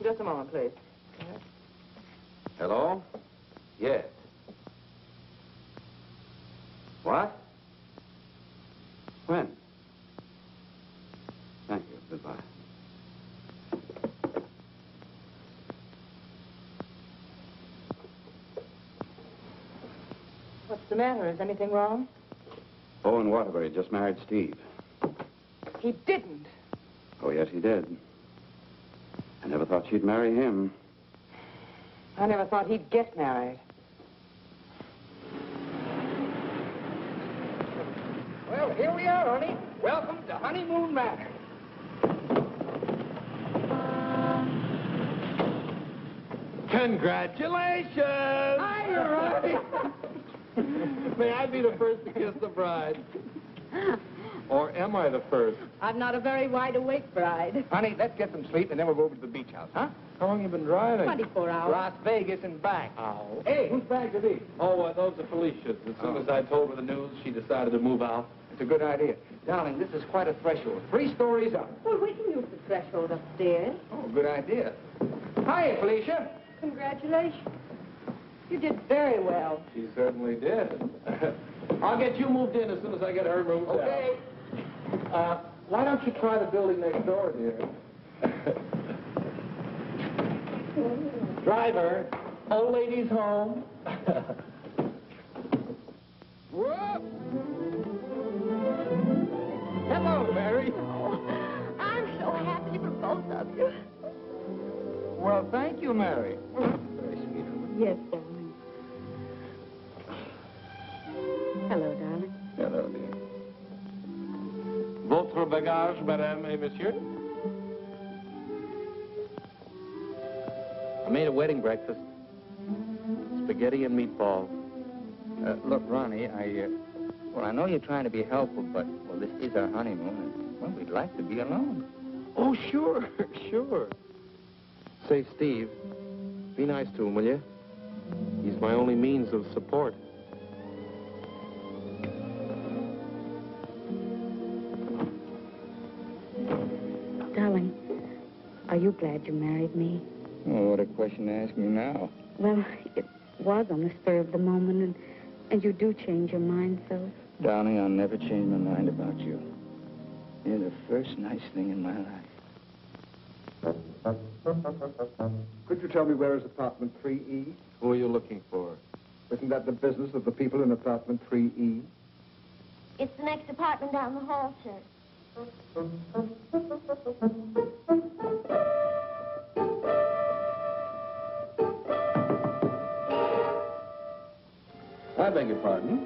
Just a moment, please. Hello? Yes. What? When? Thank you. Goodbye. What's the matter? Is anything wrong? Owen Waterbury just married Steve. He didn't. Oh, yes, he did. I never thought she'd marry him. I never thought he'd get married. Well, here we are, honey. Welcome to Honeymoon Manor. Congratulations! Hi, Ronnie. May I be the first to kiss the bride? Or am I the first? I'm not a very wide-awake bride. Honey, let's get some sleep, and then we'll go over to the beach house, huh? How long you been driving? 24 hours. Las Vegas and back. Ow. Hey, whose bags are these? Oh, those are Felicia's. As soon as I told her the news, she decided to move out. It's a good idea. Darling, this is quite a threshold. 3 stories up. Well, we can use the threshold upstairs. Oh, good idea. Hiya, Felicia. Congratulations. You did very well. She certainly did. I'll get you moved in as soon as I get her moved Okay. out. Why don't you try the building next door, dear? Driver, old lady's home. Whoa. Hello, Mary. I'm so happy for both of you. Well, thank you, Mary. Very sweet. Yes, darling. Hello, darling. Hello, dear. Votre bagage, madame et monsieur? I made a wedding breakfast. Spaghetti and meatballs. Look, Ronnie, I know you're trying to be helpful, but, well, this is our honeymoon, and, well, we'd like to be alone. Oh, sure, sure. Say, Steve, be nice to him, will you? He's my only means of support. Darling, are you glad you married me? Oh, what a question to ask me now. Well, it was on the spur of the moment, and you do change your mind so. Darling, I'll never change my mind about you. You're the first nice thing in my life. Could you tell me where is apartment 3E? Who are you looking for? Isn't that the business of the people in apartment 3E? It's the next apartment down the hall, sir. I beg your pardon?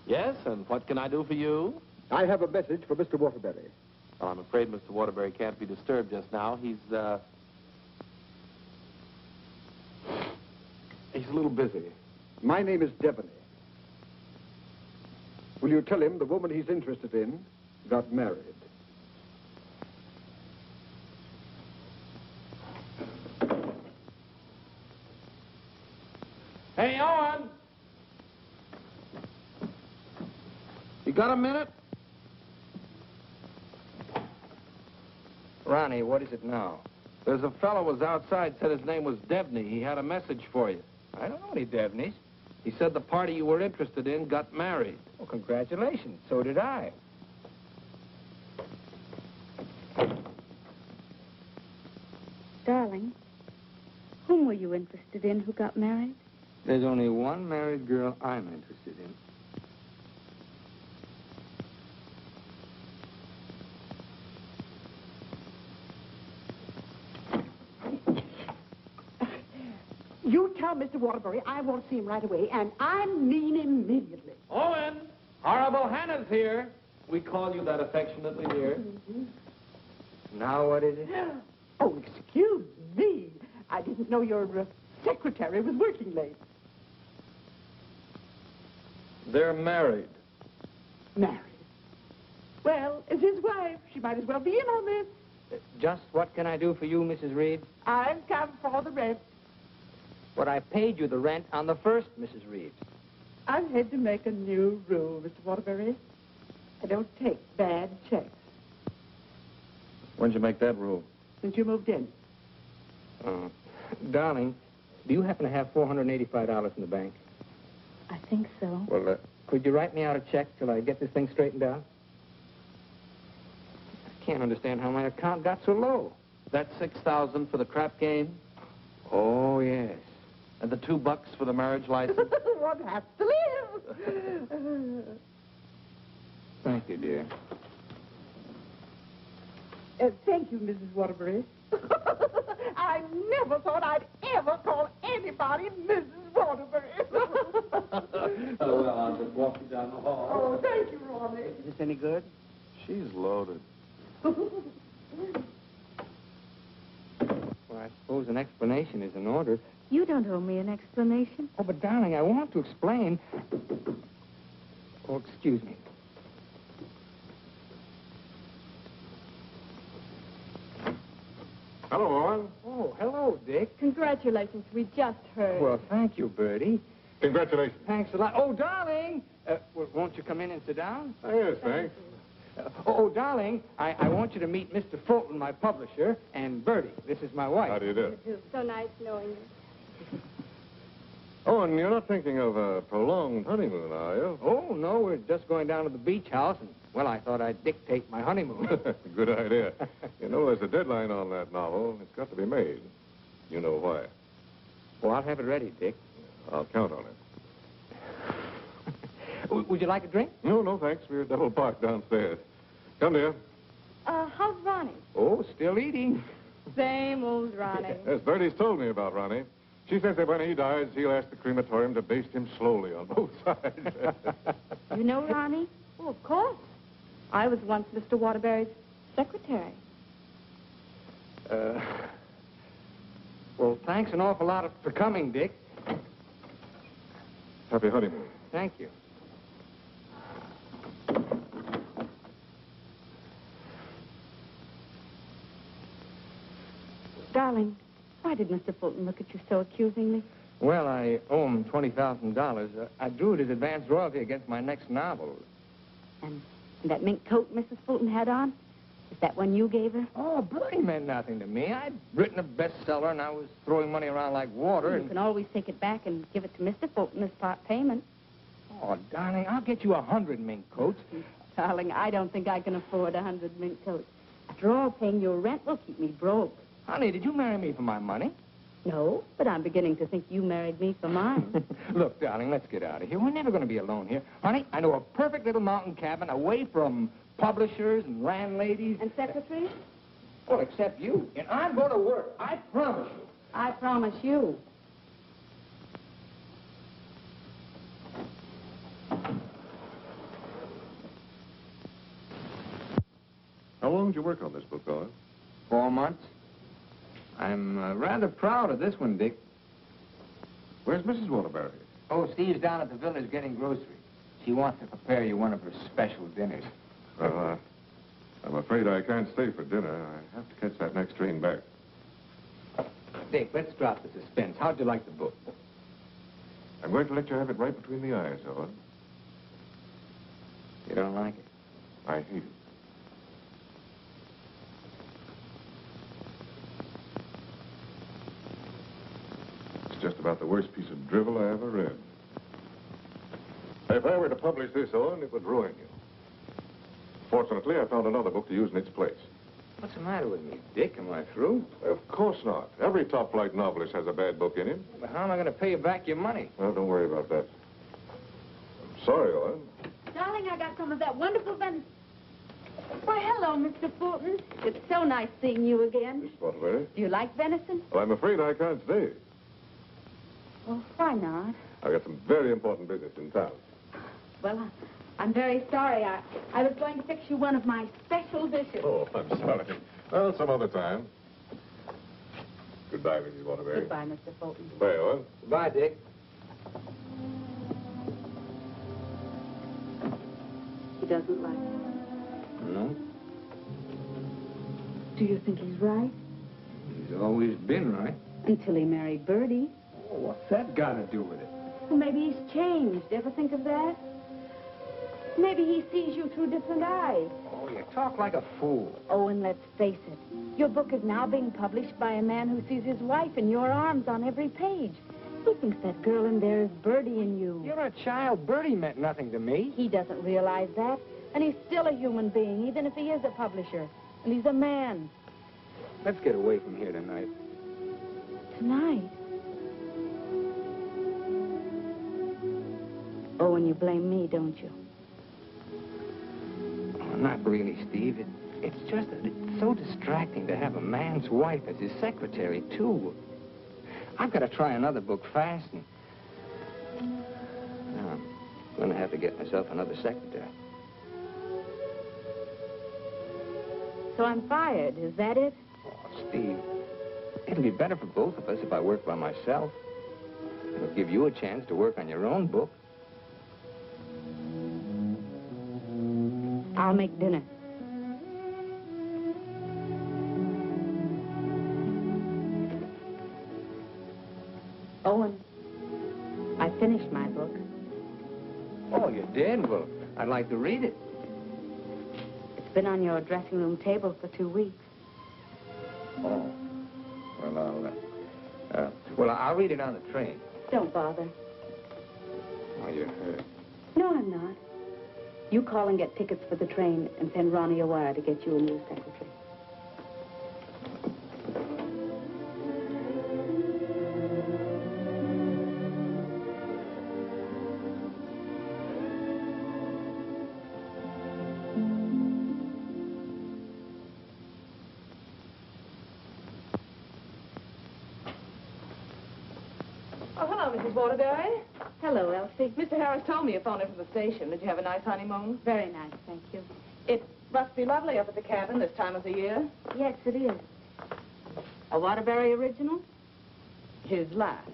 Yes, and what can I do for you? I have a message for Mr. Waterbury. Well, I'm afraid Mr. Waterbury can't be disturbed just now. He's a little busy. My name is Devaney. Will you tell him the woman he's interested in got married? Hey, Owen! You got a minute? Ronnie, what is it now? There's a fellow was outside, said his name was Devney. He had a message for you. I don't know any Devneys. He said the party you were interested in got married. Well, congratulations. So did I. Darling, whom were you interested in who got married? There's only one married girl I'm interested in. You tell Mr. Waterbury I won't see him right away, and I mean immediately. Owen! Horrible Hannah's here. We call you that affectionately, dear. Now what is it? Oh, excuse me. I didn't know your secretary was working late. They're married. Married? Well, as his wife, she might as well be in on this. Just what can I do for you, Mrs. Reed? I've come for the rent. But I paid you the rent on the first, Mrs. Reed. I've had to make a new rule, Mr. Waterbury. I don't take bad checks. When'd you make that rule? Since you moved in. Darling, do you happen to have $485 in the bank? I think so. Well, could you write me out a check till I get this thing straightened out? I can't understand how my account got so low. That $6,000 for the crap game? Oh, yes. And the $2 for the marriage license? One has to live. Thank you, dear. Thank you, Mrs. Waterbury. I never thought I'd ever call anybody Mrs. Waterbury. Oh, well, I'll just walk you down the hall. Oh, thank you, Ronnie. Is this any good? She's loaded. Well, I suppose an explanation is in order. You don't owe me an explanation. Oh, but darling, I want to explain. Oh, excuse me. Hello, Owen. Oh, hello, Dick. Congratulations. We just heard. Well, thank you, Bertie. Congratulations. Thanks a lot. Oh, darling. Well, won't you come in and sit down? Oh, yes, thanks. Darling, I want you to meet Mr. Fulton, my publisher, and Bertie. This is my wife. How do you do? So nice knowing you. Owen, you're not thinking of a prolonged honeymoon, are you? Oh, no, we're just going down to the beach house, and, well, I thought I'd dictate my honeymoon. Good idea. You know, there's a deadline on that novel. It's got to be made. You know why. Well, I'll have it ready, Dick. I'll count on it. Would you like a drink? No, thanks. We're double parked downstairs. Come, dear. How's Ronnie? Oh, still eating. Same old Ronnie. Yes, Bertie's told me about Ronnie. She says that when he dies, he'll ask the crematorium to baste him slowly on both sides. You know Ronnie? Oh, of course. I was once Mr. Waterbury's secretary. Well, thanks an awful lot for coming, Dick. Happy honeymoon. Thank you. Darling, why did Mr. Fulton look at you so accusingly? Well, I owe him $20,000. I drew it as advance royalty against my next novel. And that mink coat Mrs. Fulton had on, is that one you gave her? Oh, Bertie meant nothing to me. I'd written a bestseller, and I was throwing money around like water. You can always take it back and give it to Mr. Fulton as part payment. Oh, darling, I'll get you 100 mink coats. Darling, I don't think I can afford 100 mink coats. After all, paying your rent will keep me broke. Honey, did you marry me for my money? No, but I'm beginning to think you married me for mine. Look, darling, let's get out of here. We're never going to be alone here. Honey, I know a perfect little mountain cabin away from publishers and landladies. And secretaries? Well, except you. And I'm going to work. I promise you. I promise you. How long did you work on this book, Owen? 4 months. I'm rather proud of this one, Dick. Where's Mrs. Waterbury? Oh, Steve's down at the village getting groceries. She wants to prepare you one of her special dinners. Well, I'm afraid I can't stay for dinner. I have to catch that next train back. Dick, let's drop the suspense. How'd you like the book? I'm going to let you have it right between the eyes, Owen. You don't like it? I hate it. It's just about the worst piece of drivel I ever read. If I were to publish this, Owen, it would ruin you. Fortunately, I found another book to use in its place. What's the matter with me, Dick? Am I through? Of course not. Every top-flight novelist has a bad book in him. But how am I going to pay you back your money? Well, don't worry about that. I'm sorry, Owen. Darling, I got some of that wonderful venison. Why, hello, Mr. Fulton. It's so nice seeing you again. Miss Waterbury. Do you like venison? Well, I'm afraid I can't stay. Well, why not? I've got some very important business in town. Well, I'm very sorry. I was going to fix you one of my special dishes. Oh, I'm sorry. Well, some other time. Goodbye, Mrs. Waterbury. Goodbye, Mr. Fulton. Goodbye, Owen. Goodbye, Dick. He doesn't like me. No? Do you think he's right? He's always been right. Until he married Bertie. Oh, what's that got to do with it? Well, maybe he's changed. Ever think of that? Maybe he sees you through different eyes. Oh, you talk like a fool. Oh, and let's face it. Your book is now being published by a man who sees his wife in your arms on every page. He thinks that girl in there is Bertie in you. You're a child. Bertie meant nothing to me. He doesn't realize that. And he's still a human being, even if he is a publisher. And he's a man. Let's get away from here tonight. Tonight? Oh, and you blame me, don't you? Oh, not really, Steve. It's just that it's so distracting to have a man's wife as his secretary, too. I've got to try another book fast, and I'm going to have to get myself another secretary. So I'm fired, is that it? Oh, Steve, it'll be better for both of us if I work by myself. It'll give you a chance to work on your own book. I'll make dinner. Owen, I finished my book. Oh, you did? Well, I'd like to read it. It's been on your dressing room table for 2 weeks. Oh. Well, I'll read it on the train. Don't bother. Oh, you're hurt. No, I'm not. You call and get tickets for the train and send Ronnie a wire to get you a new secretary. Oh, hello, Mrs. Waterbury. Hello, Elsie. Mr. Harris told me you phoned in from the station. Did you have a nice honeymoon? Very nice, thank you. It must be lovely up at the cabin this time of the year. Yes, it is. A Waterbury original? His last.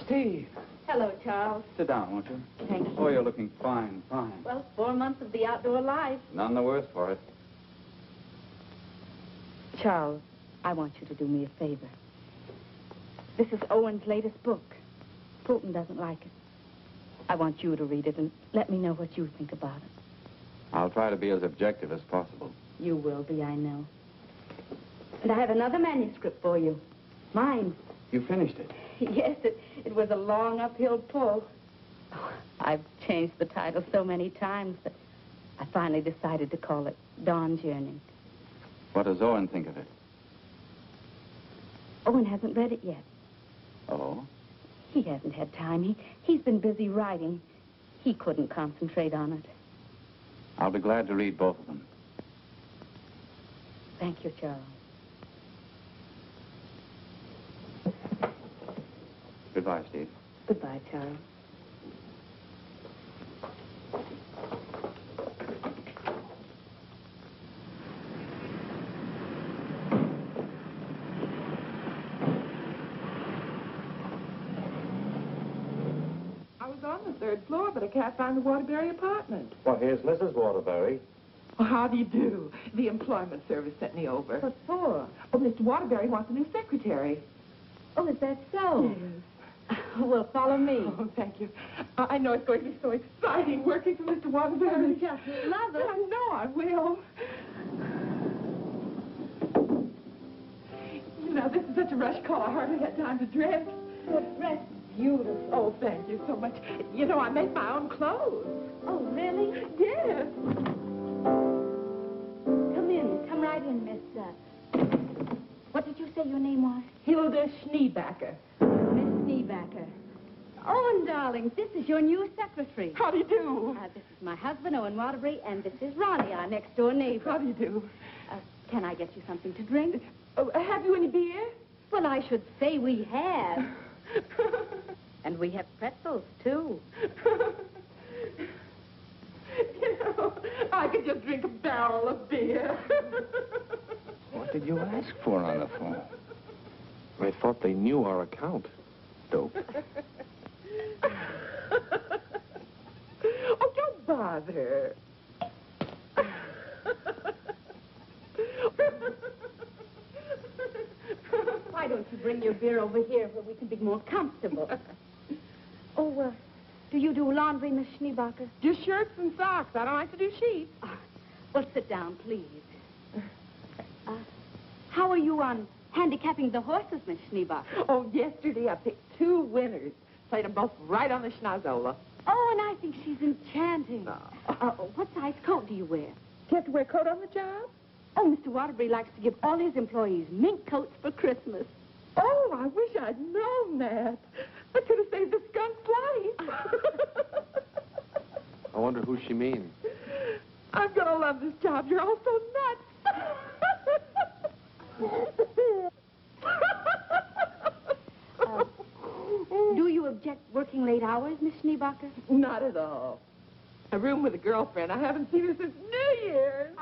Steve. Hello, Charles. Sit down, won't you? Thank you. Oh, you're looking fine, fine. Well, 4 months of the outdoor life. None the worse for it. Charles, I want you to do me a favor. This is Owen's latest book. Fulton doesn't like it. I want you to read it and let me know what you think about it. I'll try to be as objective as possible. You will be, I know. And I have another manuscript for you. Mine. You finished it? Yes, it was a long uphill pull. Oh, I've changed the title so many times that I finally decided to call it Dawn's Yearning. What does Owen think of it? Owen hasn't read it yet. Oh? He hasn't had time. He's been busy writing. He couldn't concentrate on it. I'll be glad to read both of them. Thank you, Charles. Goodbye, Steve. Goodbye, Charles. I was on the 3rd floor, but I can't find the Waterbury apartment. Well, here's Mrs. Waterbury. Well, how do you do? The employment service sent me over. What for? Oh, Mr. Waterbury wants a new secretary. Oh, is that so? Yes. Well, follow me. Oh, thank you. I know it's going to be so exciting working for Mr. Waterbury. You just love it. I know I will. You know, this is such a rush call, I hardly had time to dress. Your dress is beautiful. Oh, thank you so much. You know, I make my own clothes. Oh, really? Yes. Come in. Come right in, Miss... What did you say your name was? Hilda Schneebacker. Miss Schneebacker. Owen, darling, this is your new secretary. How do you do? This is my husband, Owen Waterbury, and this is Ronnie, our next-door neighbor. How do you do? Can I get you something to drink? Oh, have you any beer? Well, I should say we have. And we have pretzels, too. You know, I could just drink a barrel of beer. What did you ask for on the phone? I thought they knew our account. Dope. Oh, don't bother. Why don't you bring your beer over here where we can be more comfortable? Oh, do you do laundry, Miss Schneebacher? Just shirts and socks. I don't like to do sheets. Well, sit down, please. How are you on handicapping the horses, Miss Schneebacher? Oh, yesterday I picked 2 winners. Played them both right on the schnozola. Oh, and I think she's enchanting. What size coat do you wear? Do you have to wear a coat on the job? Oh, Mr. Waterbury likes to give all his employees mink coats for Christmas. Oh, I wish I'd known that. I could have saved the skunk's life. I wonder who she means. I'm going to love this job. You're all so nuts. Do you object working late hours, Miss Schneebacher? Not at all. A room with a girlfriend. I haven't seen her since New Year's.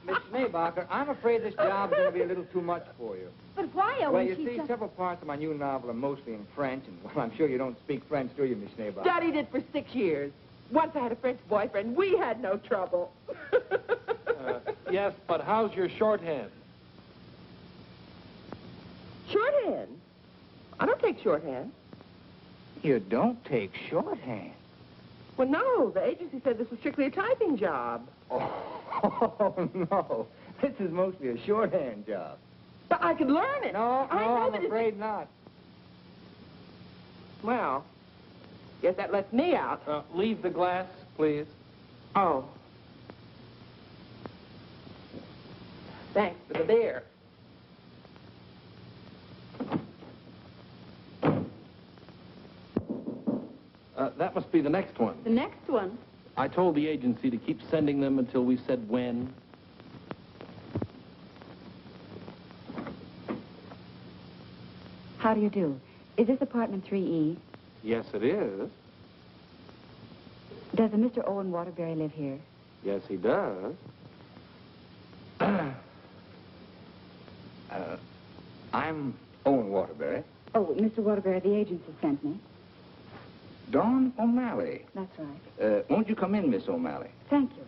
Miss Schneebacher, I'm afraid this job's going to be a little too much for you. But why, Owen? Well, you see, several parts of my new novel are mostly in French, and, well, I'm sure you don't speak French, do you, Miss Schneebacher? Studied it for 6 years. Once I had a French boyfriend. We had no trouble. Yes, but how's your shorthand? Shorthand? I don't take shorthand. You don't take shorthand? Well, no. The agency said this was strictly a typing job. Oh, no. This is mostly a shorthand job. But I could learn it. No, I know I'm that afraid not. Well, guess that lets me out. Leave the glass, please. Oh. Thanks for the beer. That must be the next one. The next one? I told the agency to keep sending them until we said when. How do you do? Is this apartment 3E? Yes, it is. Does a Mr. Owen Waterbury live here? Yes, he does. I'm Owen Waterbury. Oh, Mr. Waterbury, the agency sent me. Dawn O'Malley. That's right. Won't you come in, Miss O'Malley? Thank you.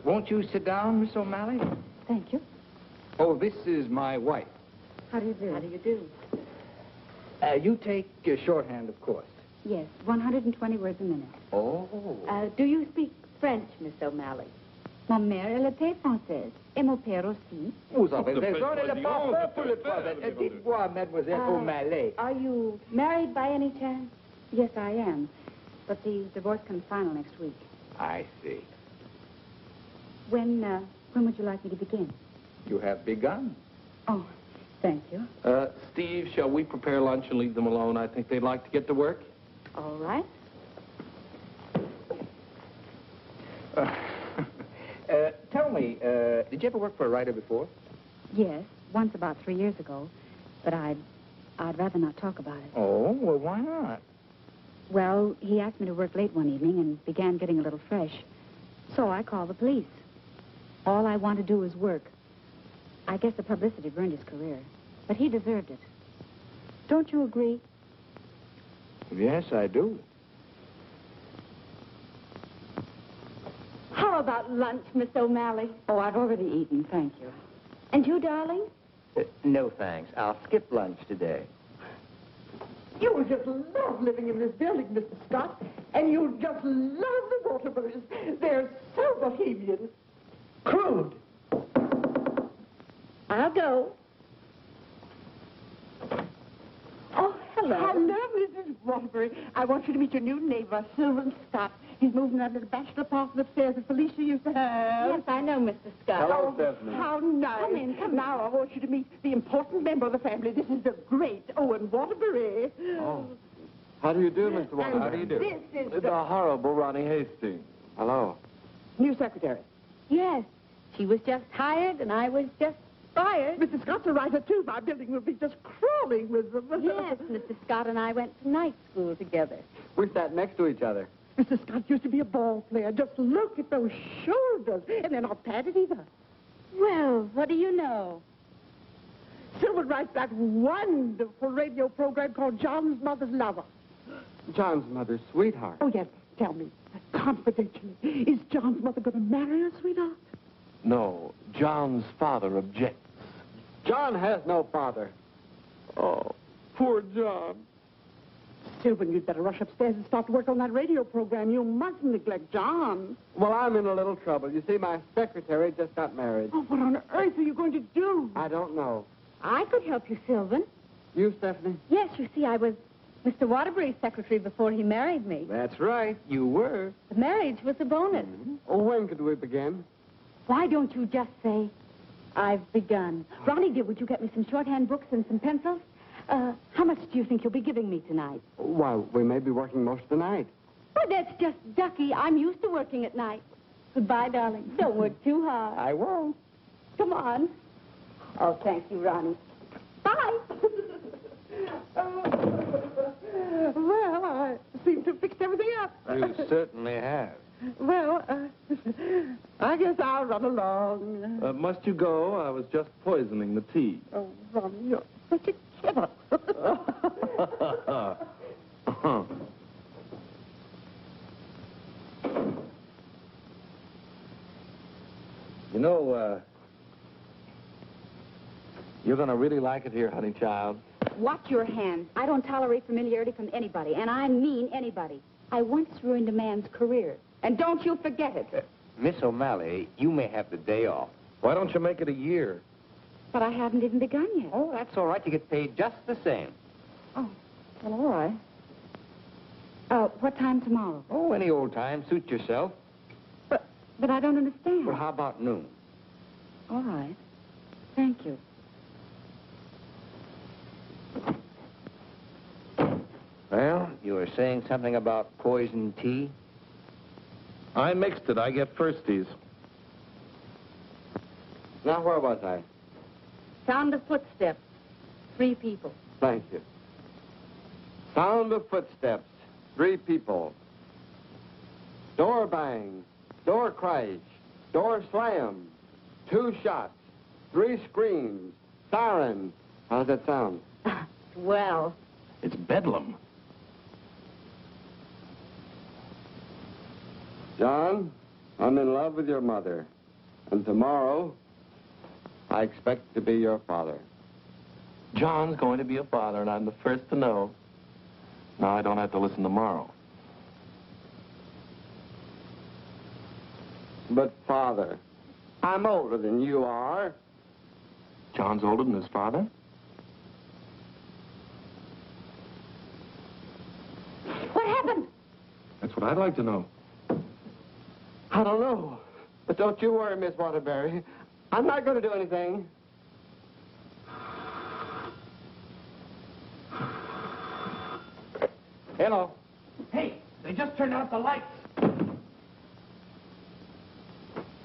Won't you sit down, Miss O'Malley? Thank you. Oh, this is my wife. How do you do? How do you do? You take shorthand, of course. Yes, 120 words a minute. Oh. Do you speak French, Miss O'Malley? Ma mère, elle était française. Et mon père aussi. Vous avez raison, elle n'est pas pour le problème. Dites-moi, Mademoiselle O'Malley. Are you married by any chance? Yes, I am. But the divorce comes final next week. I see. When would you like me to begin? You have begun. Oh, thank you. Steve, shall we prepare lunch and leave them alone? I think they'd like to get to work. All right. Tell me, did you ever work for a writer before? Yes, once about 3 years ago. But I'd rather not talk about it. Oh, well, why not? Well, he asked me to work late one evening and began getting a little fresh. So I called the police. All I want to do is work. I guess the publicity burned his career. But he deserved it. Don't you agree? Yes, I do. How about lunch, Miss O'Malley? Oh, I've already eaten, thank you. And you, darling? No, thanks. I'll skip lunch today. You will just love living in this building, Mr. Scott. And you'll just love the Waterburys. They're so bohemian. Crude. I'll go. Oh, hello. Hello, Mrs. Waterbury. I want you to meet your new neighbor, Sylvan Scott. He's moving that little bachelor apartment upstairs that Felicia used to have. Yes, I know, Mr. Scott. Hello, Stephanie. How nice. Come in, come in. Now I want you to meet the important member of the family. This is the great Owen Waterbury. Oh. How do you do, Mr. Waterbury? And How do you do? This is The horrible Ronnie Hastings. Hello. new secretary. Yes, she was just hired and I was just fired. Mrs. Scott's a writer, too. My building will be just crawling with them. Yes, Mr. Scott and I went to night school together. We sat next to each other. Mr. Scott used to be a ball player. Just look at those shoulders. And they're not padded either. Well, what do you know? Sylvan writes that wonderful radio program called John's Mother's Lover. John's mother's sweetheart. Oh, yes. Tell me, confidentially, is John's mother going to marry her, sweetheart? No, John's father objects. John has no father. Oh, poor John. Sylvan, you'd better rush upstairs and start to work on that radio program. You mustn't neglect John. Well, I'm in a little trouble. You see, my secretary just got married. Oh, what on earth are you going to do? I don't know. I could help you, Sylvan. You, Stephanie? Yes, you see, I was Mr. Waterbury's secretary before he married me. That's right. You were. The marriage was a bonus. Oh, when could we begin? Why don't you just say, I've begun? Ronnie, dear, would you get me some shorthand books and some pencils? How much do you think you'll be giving me tonight? Why, we may be working most of the night. Oh, that's just ducky. I'm used to working at night. Goodbye, darling. Don't work too hard. I won't. Come on. Oh, thank you, Ronnie. Bye. Well, I seem to have fixed everything up. You certainly have. Well, I guess I'll run along. Must you go? I was just poisoning the tea. Oh, Ronnie, you're such a kidder. You know, you're going to really like it here, honey child. Watch your hands. I don't tolerate familiarity from anybody, and I mean anybody. I once ruined a man's career, and don't you forget it. Miss O'Malley, you may have the day off. Why don't you make it a year? But I haven't even begun yet. Oh, that's all right. You get paid just the same. Oh, well, all right. What time tomorrow? Oh, any old time. Suit yourself. But I don't understand. Well, how about noon? All right. Thank you. Well, you were saying something about poison tea? I mixed it. I get firsties. Now, where was I? Sound of footsteps. 3 people. Thank you. Sound of footsteps. 3 people. Door bang. Door crash. Door slam. 2 shots. 3 screams. Siren. How's that sound? Well. It's bedlam. John, I'm in love with your mother. And tomorrow, I expect to be your father. John's going to be a father, and I'm the first to know. Now I don't have to listen tomorrow. But, Father, I'm older than you are. John's older than his father? What happened? That's what I'd like to know. I don't know. But don't you worry, Miss Waterbury. I'm not going to do anything. Hello. Hey, they just turned out the lights.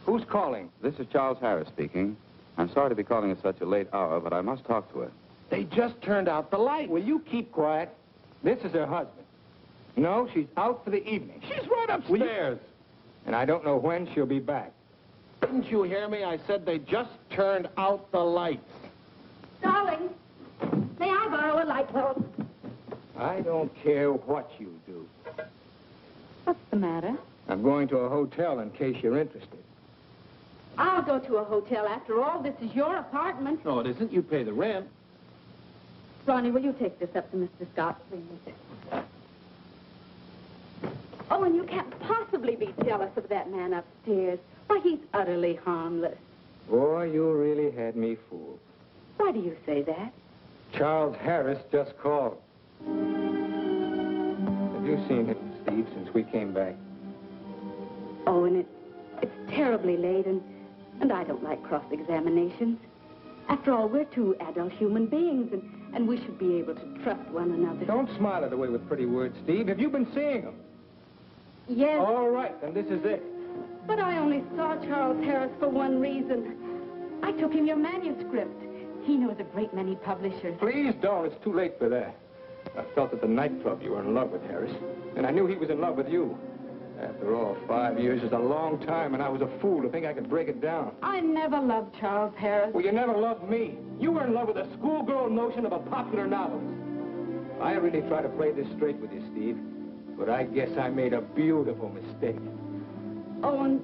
Who's calling? This is Charles Harris speaking. I'm sorry to be calling at such a late hour, but I must talk to her. They just turned out the light. Will you keep quiet? This is her husband. No, she's out for the evening. She's right upstairs. And I don't know when she'll be back. Didn't you hear me? I said they just turned out the lights. Darling, may I borrow a light bulb? I don't care what you do. What's the matter? I'm going to a hotel in case you're interested. I'll go to a hotel. After all, this is your apartment. No, it isn't. You pay the rent. Ronnie, will you take this up to Mr. Scott, please? Oh, and you can't possibly be jealous of that man upstairs. Why, he's utterly harmless. Boy, you really had me fooled. Why do you say that? Charles Harris just called. Have you seen him, Steve, since we came back? Oh, and it's terribly late, and I don't like cross-examinations. After all, we're two adult human beings, and we should be able to trust one another. Don't smile it away with pretty words, Steve. Have you been seeing him? Yes. All right, then this is it. But I only saw Charles Harris for one reason. I took him your manuscript. He knows a great many publishers. Please don't. It's too late for that. I felt at the nightclub you were in love with Harris, and I knew he was in love with you. After all, 5 years is a long time, and I was a fool to think I could break it down. I never loved Charles Harris. Well, you never loved me. You were in love with a schoolgirl notion of a popular novelist. I really try to play this straight with you, Steve, but I guess I made a beautiful mistake. Owen,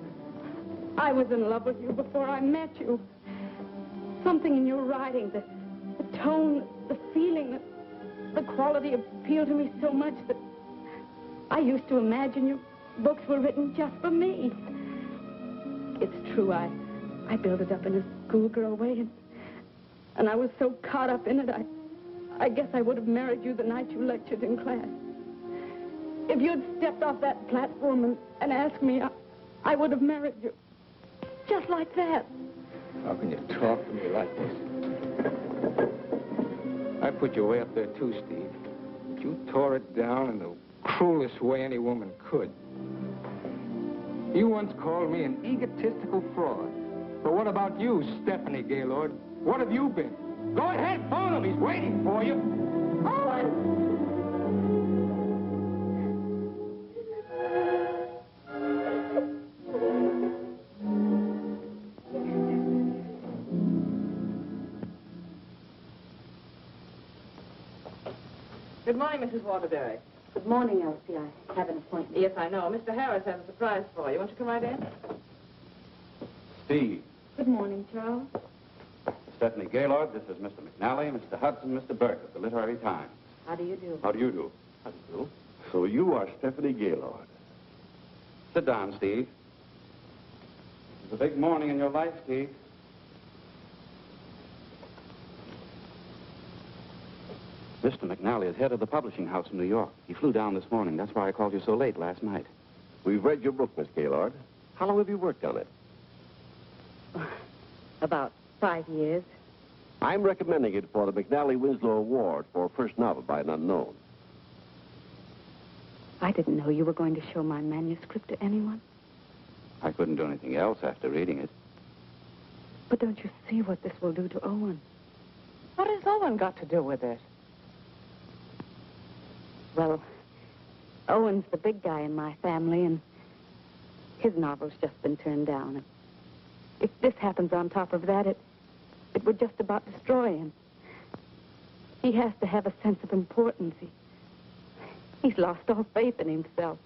I was in love with you before I met you. Something in your writing, the tone, the feeling, the quality appealed to me so much that I used to imagine your books were written just for me. It's true, I built it up in a schoolgirl way, and I was so caught up in it, I guess I would have married you the night you lectured in class. If you'd stepped off that platform and asked me, I would have married you. Just like that. How can you talk to me like this? I put you way up there, too, Steve. But you tore it down in the cruelest way any woman could. You once called me an egotistical fraud. But what about you, Stephanie Gaylord? What have you been? Go ahead, phone him. He's waiting for you. Owen! Good morning, Mrs. Waterbury. Good morning, Elsie. I have an appointment. Yes, I know. Mr. Harris has a surprise for you. Won't you come right in? Steve. Good morning, Charles. Stephanie Gaylord, this is Mr. McNally, Mr. Hudson, Mr. Burke of the Literary Times. How do you do? How do you do? How do you do? So you are Stephanie Gaylord. Sit down, Steve. It's a big morning in your life, Steve. Mr. McNally is head of the publishing house in New York. He flew down this morning. That's why I called you so late last night. We've read your book, Miss Gaylord. How long have you worked on it? About 5 years. I'm recommending it for the McNally Winslow Award for first novel by an unknown. I didn't know you were going to show my manuscript to anyone. I couldn't do anything else after reading it. But don't you see what this will do to Owen? What has Owen got to do with it? Well, Owen's the big guy in my family, and his novel's just been turned down. And if this happens on top of that, it would just about destroy him. He has to have a sense of importance. He's lost all faith in himself.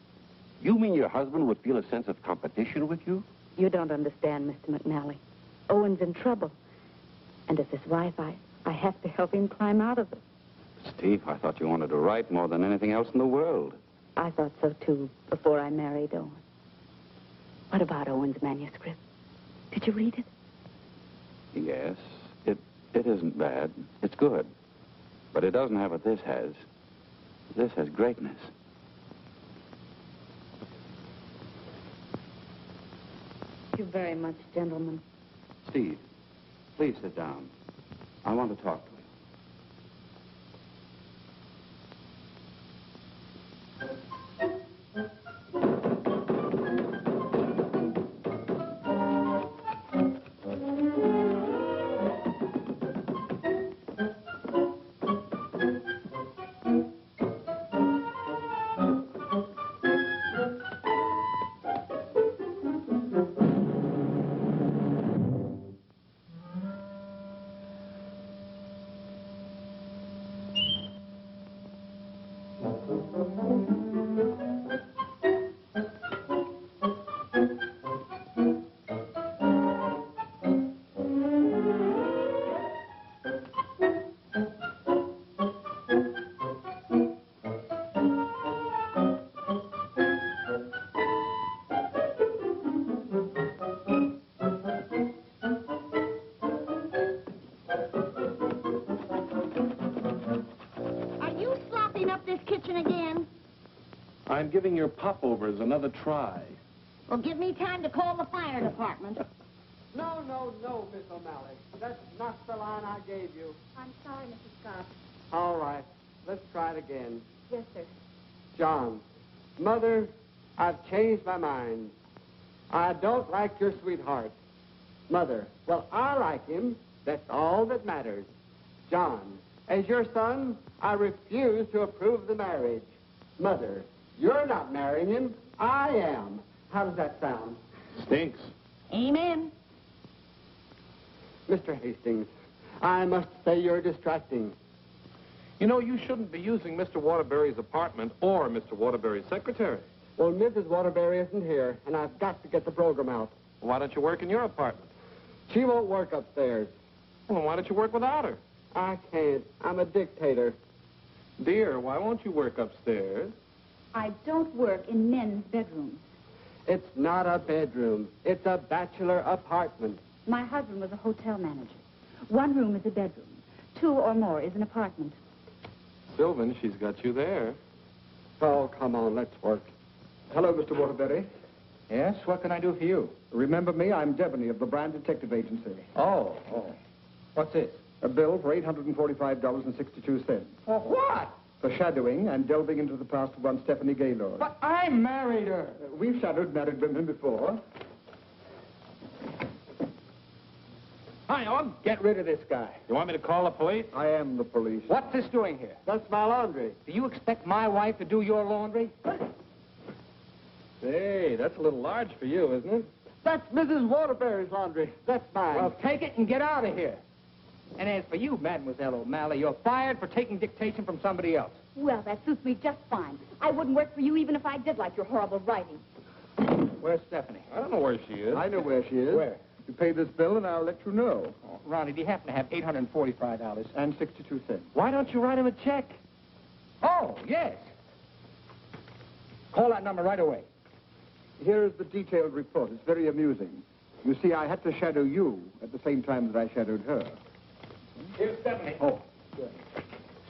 You mean your husband would feel a sense of competition with you? You don't understand, Mr. McNally. Owen's in trouble. And as his wife, I have to help him climb out of it. Steve, I thought you wanted to write more than anything else in the world. I thought so, too, before I married Owen. What about Owen's manuscript? Did you read it? Yes, it isn't bad. It's good. But it doesn't have what this has. This has greatness. Thank you very much, gentlemen. Steve, please sit down. I want to talk to you. I'm giving your popovers another try. Well, give me time to call the fire department. No, Miss O'Malley. That's not the line I gave you. I'm sorry, Mrs. Scott. All right. Let's try it again. Yes, sir. John, Mother, I've changed my mind. I don't like your sweetheart. Mother, well, I like him. That's all that matters. John, as your son, I refuse to approve the marriage. Mother, you're not marrying him. I am. How does that sound? Stinks. Amen. Mr. Hastings, I must say you're distracting. You know, you shouldn't be using Mr. Waterbury's apartment or Mr. Waterbury's secretary. Well, Mrs. Waterbury isn't here, and I've got to get the program out. Why don't you work in your apartment? She won't work upstairs. Well, why don't you work without her? I can't. I'm a dictator. Dear, why won't you work upstairs? I don't work in men's bedrooms. It's not a bedroom. It's a bachelor apartment. My husband was a hotel manager. One room is a bedroom. Two or more is an apartment. Sylvan, she's got you there. Oh, come on, let's work. Hello, Mr. Waterbury. Yes, what can I do for you? Remember me? I'm Devaney of the Brand Detective Agency. Oh. What's this? A bill for $845.62. For what? For shadowing and delving into the past of one Stephanie Gaylord. But I married her. We've shadowed married women before. Hi, Owen. Get rid of this guy. You want me to call the police? I am the police. What's this doing here? That's my laundry. Do you expect my wife to do your laundry? Hey, that's a little large for you, isn't it? That's Mrs. Waterbury's laundry. That's mine. Well, take it and get out of here. And as for you, Mademoiselle O'Malley, you're fired for taking dictation from somebody else. Well, that suits me just fine. I wouldn't work for you even if I did like your horrible writing. Where's Stephanie? I don't know where she is. I know where she is. Where? You pay this bill and I'll let you know. Oh, Ronnie, do you happen to have $845? And 62 cents. Why don't you write him a check? Oh, yes. Call that number right away. Here is the detailed report. It's very amusing. You see, I had to shadow you at the same time that I shadowed her. Here's Stephanie. Oh, good.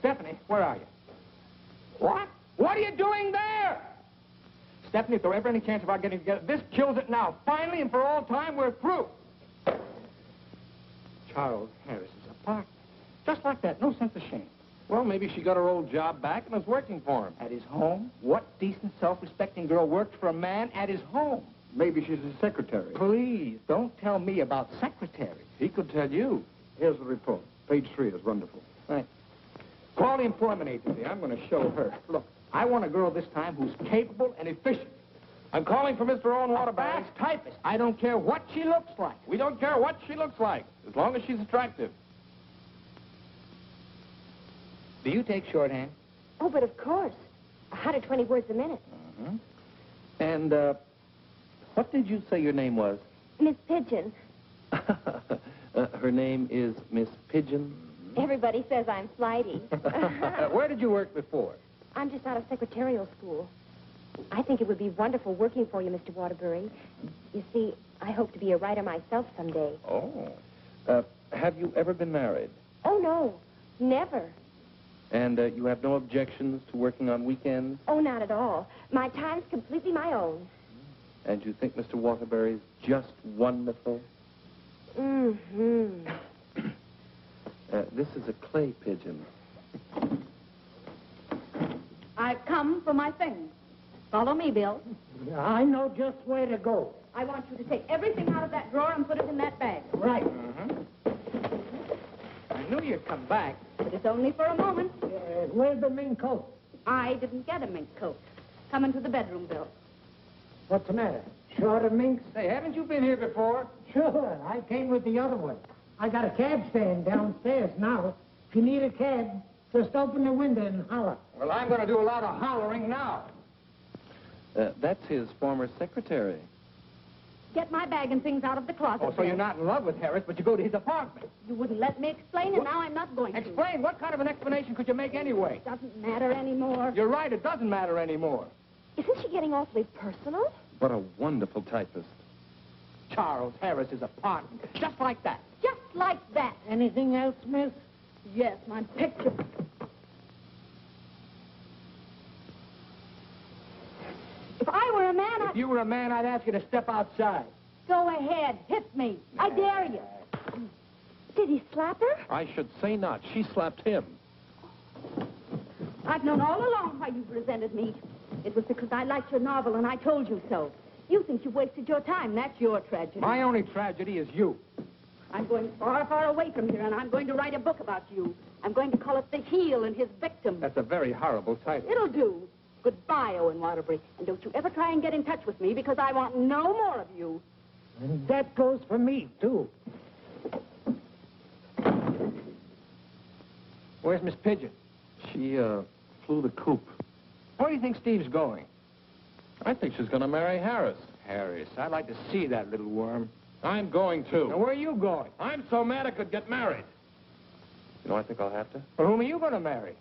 Stephanie, where are you? What? What are you doing there? Stephanie, if there were ever any chance of our getting together, this kills it now. Finally and for all time, we're through. Charles Harris's apartment. Just like that, no sense of shame. Well, maybe she got her old job back and is working for him. At his home? What decent, self-respecting girl works for a man at his home? Maybe she's his secretary. Please, don't tell me about secretaries. He could tell you. Here's the report. Page 3 is wonderful. Right. Call the employment agency. I'm going to show her. Look, I want a girl this time who's capable and efficient. I'm calling for Mr. Owen Waterbury. Fast typist. I don't care what she looks like. We don't care what she looks like, as long as she's attractive. Do you take shorthand? Oh, but of course. 120 words a minute. Mm-hmm. And, what did you say your name was? Miss Pigeon. Her name is Miss Pigeon? Everybody says I'm flighty. Where did you work before? I'm just out of secretarial school. I think it would be wonderful working for you, Mr. Waterbury. You see, I hope to be a writer myself someday. Oh. Have you ever been married? Oh, no. Never. And you have no objections to working on weekends? Oh, not at all. My time's completely my own. And you think Mr. Waterbury's just wonderful? Mm-hmm. This is a clay pigeon. I've come for my things. Follow me, Bill. I know just where to go. I want you to take everything out of that drawer and put it in that bag. Right. I knew you'd come back. But it's only for a moment. Where's the mink coat? I didn't get a mink coat. Come into the bedroom, Bill. What's the matter? Short of minks? Hey, haven't you been here before? Sure. I came with the other one. I got a cab stand downstairs now. If you need a cab, just open the window and holler. Well, I'm going to do a lot of hollering now. That's his former secretary. Get my bag and things out of the closet. Oh, so you're not in love with Harris, but you go to his apartment. You wouldn't let me explain, and now I'm not going to. Explain? What kind of an explanation could you make anyway? Doesn't matter anymore. You're right, it doesn't matter anymore. Isn't she getting awfully personal? What a wonderful typist. Charles Harris's apartment. Just like that. Just like that. Anything else, miss? Yes, my picture. If I were a man, If you were a man, I'd ask you to step outside. Go ahead, hit me. I dare you. Did he slap her? I should say not. She slapped him. I've known all along why you've resented me. It was because I liked your novel, and I told you so. You think you've wasted your time. That's your tragedy. My only tragedy is you. I'm going far, far away from here, and I'm going to write a book about you. I'm going to call it The Heel and His Victim. That's a very horrible title. It'll do. Goodbye, Owen Waterbury. And don't you ever try and get in touch with me, because I want no more of you. And that goes for me, too. Where's Miss Pigeon? She, flew the coop. Where do you think Steve's going? I think she's going to marry Harris. Harris. I'd like to see that little worm. I'm going to. Now, where are you going? I'm so mad I could get married. You know, I think I'll have to. Well, whom are you going to marry?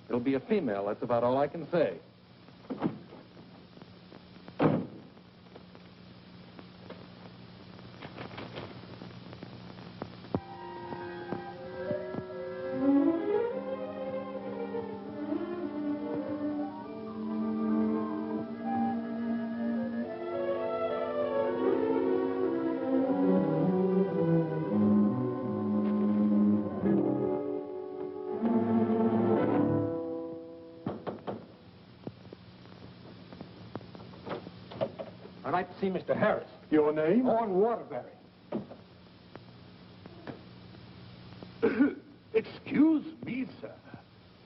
It'll be a female. That's about all I can say. I'd like to see Mr. Harris. Your name? Owen Waterbury. Excuse me, sir.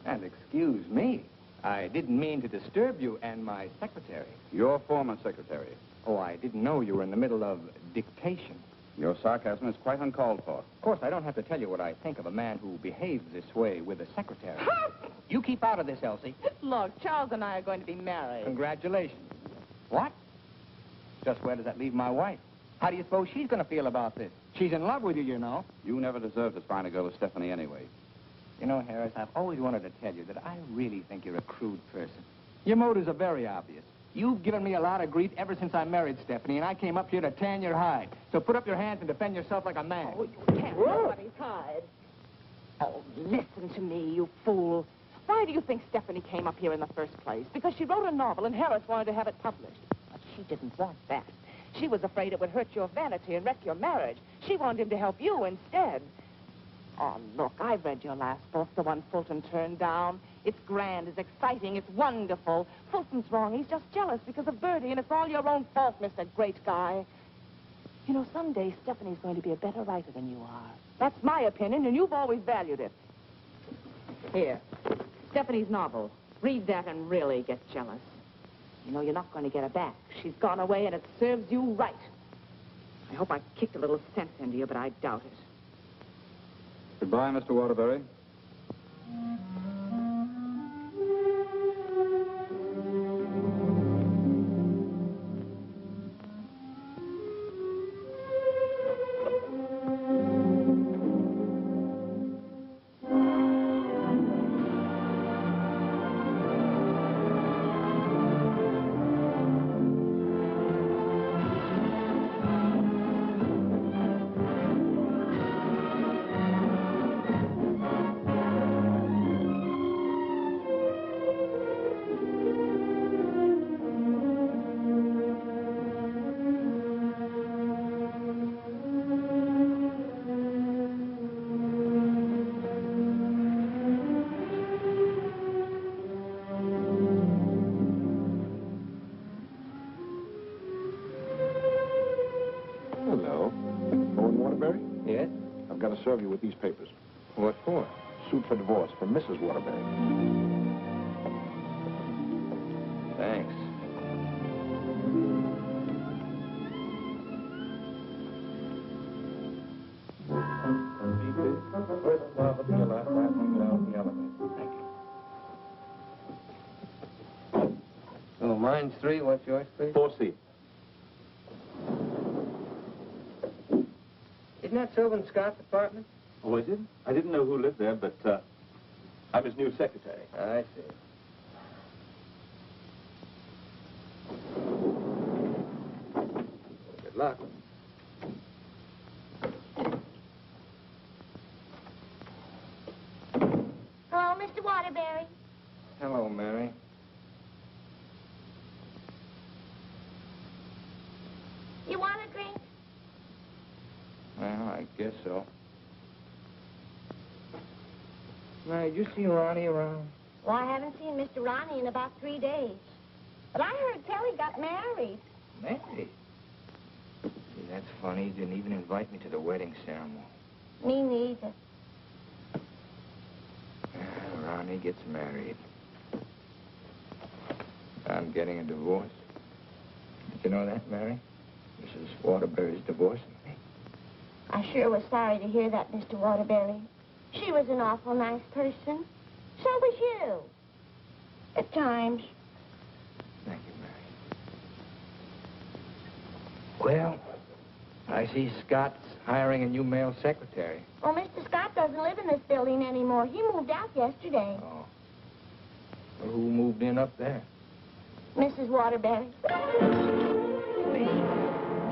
And excuse me. I didn't mean to disturb you and my secretary. Your former secretary. Oh, I didn't know you were in the middle of dictation. Your sarcasm is quite uncalled for. Of course, I don't have to tell you what I think of a man who behaves this way with a secretary. You keep out of this, Elsie. Look, Charles and I are going to be married. Congratulations. What? Just where does that leave my wife? How do you suppose she's going to feel about this? She's in love with you, you know. You never deserved as fine a girl as Stephanie anyway. You know, Harris, I've always wanted to tell you that I really think you're a crude person. Your motives are very obvious. You've given me a lot of grief ever since I married Stephanie, and I came up here to tan your hide. So put up your hands and defend yourself like a man. Oh, you can't nobody's hide. Oh, listen to me, you fool. Why do you think Stephanie came up here in the first place? Because she wrote a novel and Harris wanted to have it published. But she didn't want that. She was afraid it would hurt your vanity and wreck your marriage. She wanted him to help you instead. Oh, look, I've read your last book, the one Fulton turned down. It's grand, it's exciting, it's wonderful. Fulton's wrong. He's just jealous because of Bertie, and it's all your own fault, Mr. Great Guy. You know, someday Stephanie's going to be a better writer than you are. That's my opinion, and you've always valued it. Here, Stephanie's novel. Read that and really get jealous. You know, you're not going to get her back. She's gone away, and it serves you right. I hope I kicked a little sense into you, but I doubt it. Goodbye, Mr. Waterbury. Yes? I've got to serve you with these papers. What for? Suit for divorce from Mrs. Waterbury. Thanks. First love of your last right when you get out of the elevator. Thank you. Oh, mine's 3. What's yours, please? 4C. Isn't that Sylvan Scott's apartment? Oh, is it? I didn't know who lived there, but I'm his new secretary. I see. Good luck. Hello, Mr. Waterbury. Hello, Mary. You want a drink? Well, I guess so. Mary, did you see Ronnie around? Well, I haven't seen Mr. Ronnie in about 3 days. But I heard Kelly got married. Married? See, that's funny. He didn't even invite me to the wedding ceremony. Me neither. Ronnie gets married. I'm getting a divorce. Did you know that, Mary? Mrs. Waterbury's divorcing me. I sure was sorry to hear that, Mr. Waterbury. She was an awful nice person. So was you. At times. Thank you, Mary. Well, I see Scott's hiring a new male secretary. Well, Mr. Scott doesn't live in this building anymore. He moved out yesterday. Oh. Well, who moved in up there? Mrs. Waterbury.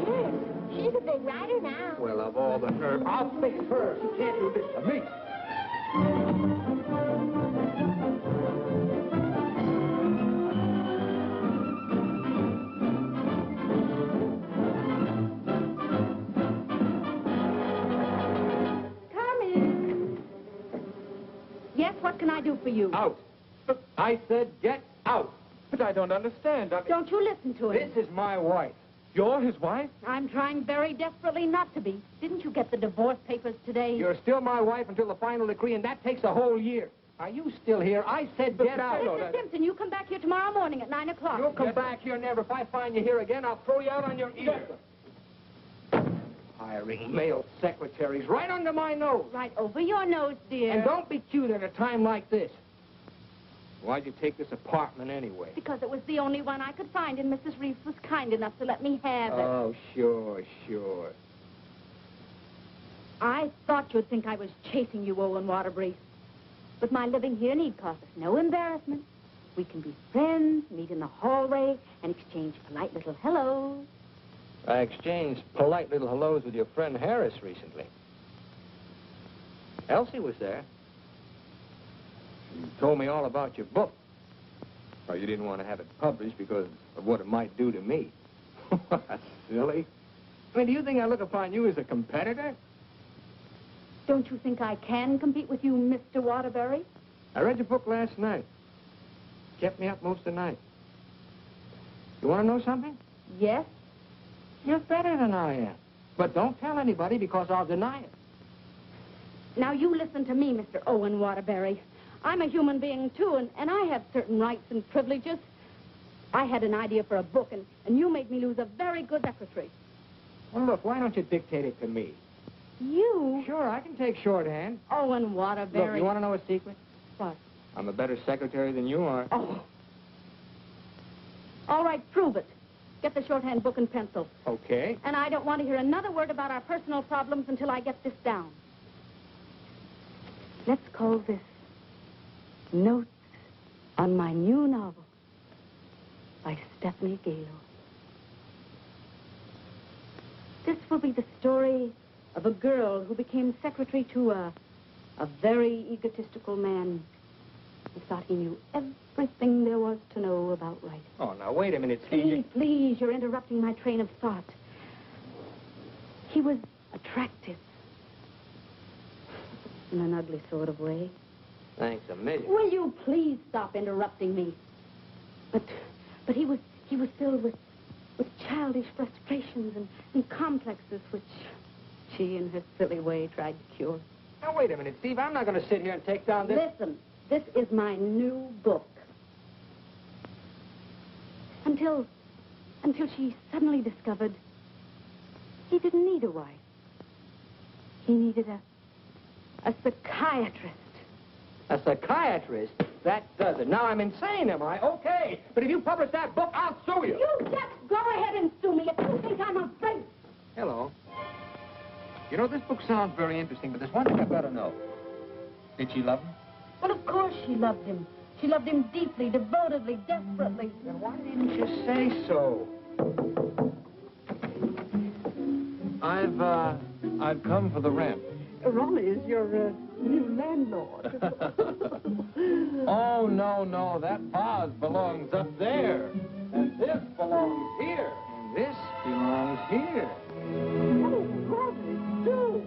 Yes, she's a big writer now. Well, of all the nerve, I'll fix her. She can't do this to me. Yes, what can I do for you? Out. I said get out. But I don't understand. Don't you listen to him. This is my wife. You're his wife? I'm trying very desperately not to be. Didn't you get the divorce papers today? You're still my wife until the final decree, and that takes a whole year. Are you still here? I said get out. Mr. Simpson, you come back here tomorrow morning at 9 o'clock. You'll come back here never. If I find you here again, I'll throw you out on your ear. Hiring male secretaries right under my nose. Right over your nose, dear. And don't be cute at a time like this. Why'd you take this apartment anyway? Because it was the only one I could find, and Mrs. Reeves was kind enough to let me have it. Oh, sure, sure. I thought you'd think I was chasing you, Owen Waterbury. But my living here need cause us no embarrassment. We can be friends, meet in the hallway, and exchange polite little hellos. I exchanged polite little hellos with your friend Harris recently. Elsie was there. You told me all about your book. Well, you didn't want to have it published because of what it might do to me. That's silly. I mean, do you think I look upon you as a competitor? Don't you think I can compete with you, Mr. Waterbury? I read your book last night. Kept me up most of the night. You want to know something? Yes. You're better than I am. But don't tell anybody because I'll deny it. Now, you listen to me, Mr. Owen Waterbury. I'm a human being, too, and I have certain rights and privileges. I had an idea for a book, and you made me lose a very good secretary. Well, look, why don't you dictate it to me? You? Sure, I can take shorthand. Owen Waterbury. Look, you want to know a secret? What? I'm a better secretary than you are. Oh. All right, prove it. Get the shorthand book and pencil. Okay. And I don't want to hear another word about our personal problems until I get this down. Let's call this Notes on My New Novel by Stephanie Gaylor. This will be the story of a girl who became secretary to a very egotistical man who thought he knew everything there was to know about writing. Oh, now, wait a minute, Please, you're interrupting my train of thought. He was attractive in an ugly sort of way. Thanks a million. Will you please stop interrupting me? But he was filled with childish frustrations and complexes which She, in her silly way, tried to cure. Now, wait a minute, Steve. I'm not going to sit here and take down this... Listen, this is my new book. Until she suddenly discovered he didn't need a wife. He needed a psychiatrist. A psychiatrist? That does it. Now I'm insane, am I? Okay. But if you publish that book, I'll sue you. You just go ahead and sue me if you think I'm afraid. Hello. You know, this book sounds very interesting, but there's one thing I've got to know. Did she love him? Well, of course she loved him. She loved him deeply, devotedly, desperately. Then why didn't you say so? I've come for the rent. Raleigh is your new landlord. Oh, no, that vase belongs up there. And this belongs here. And this belongs here. Oh, Raleigh, do.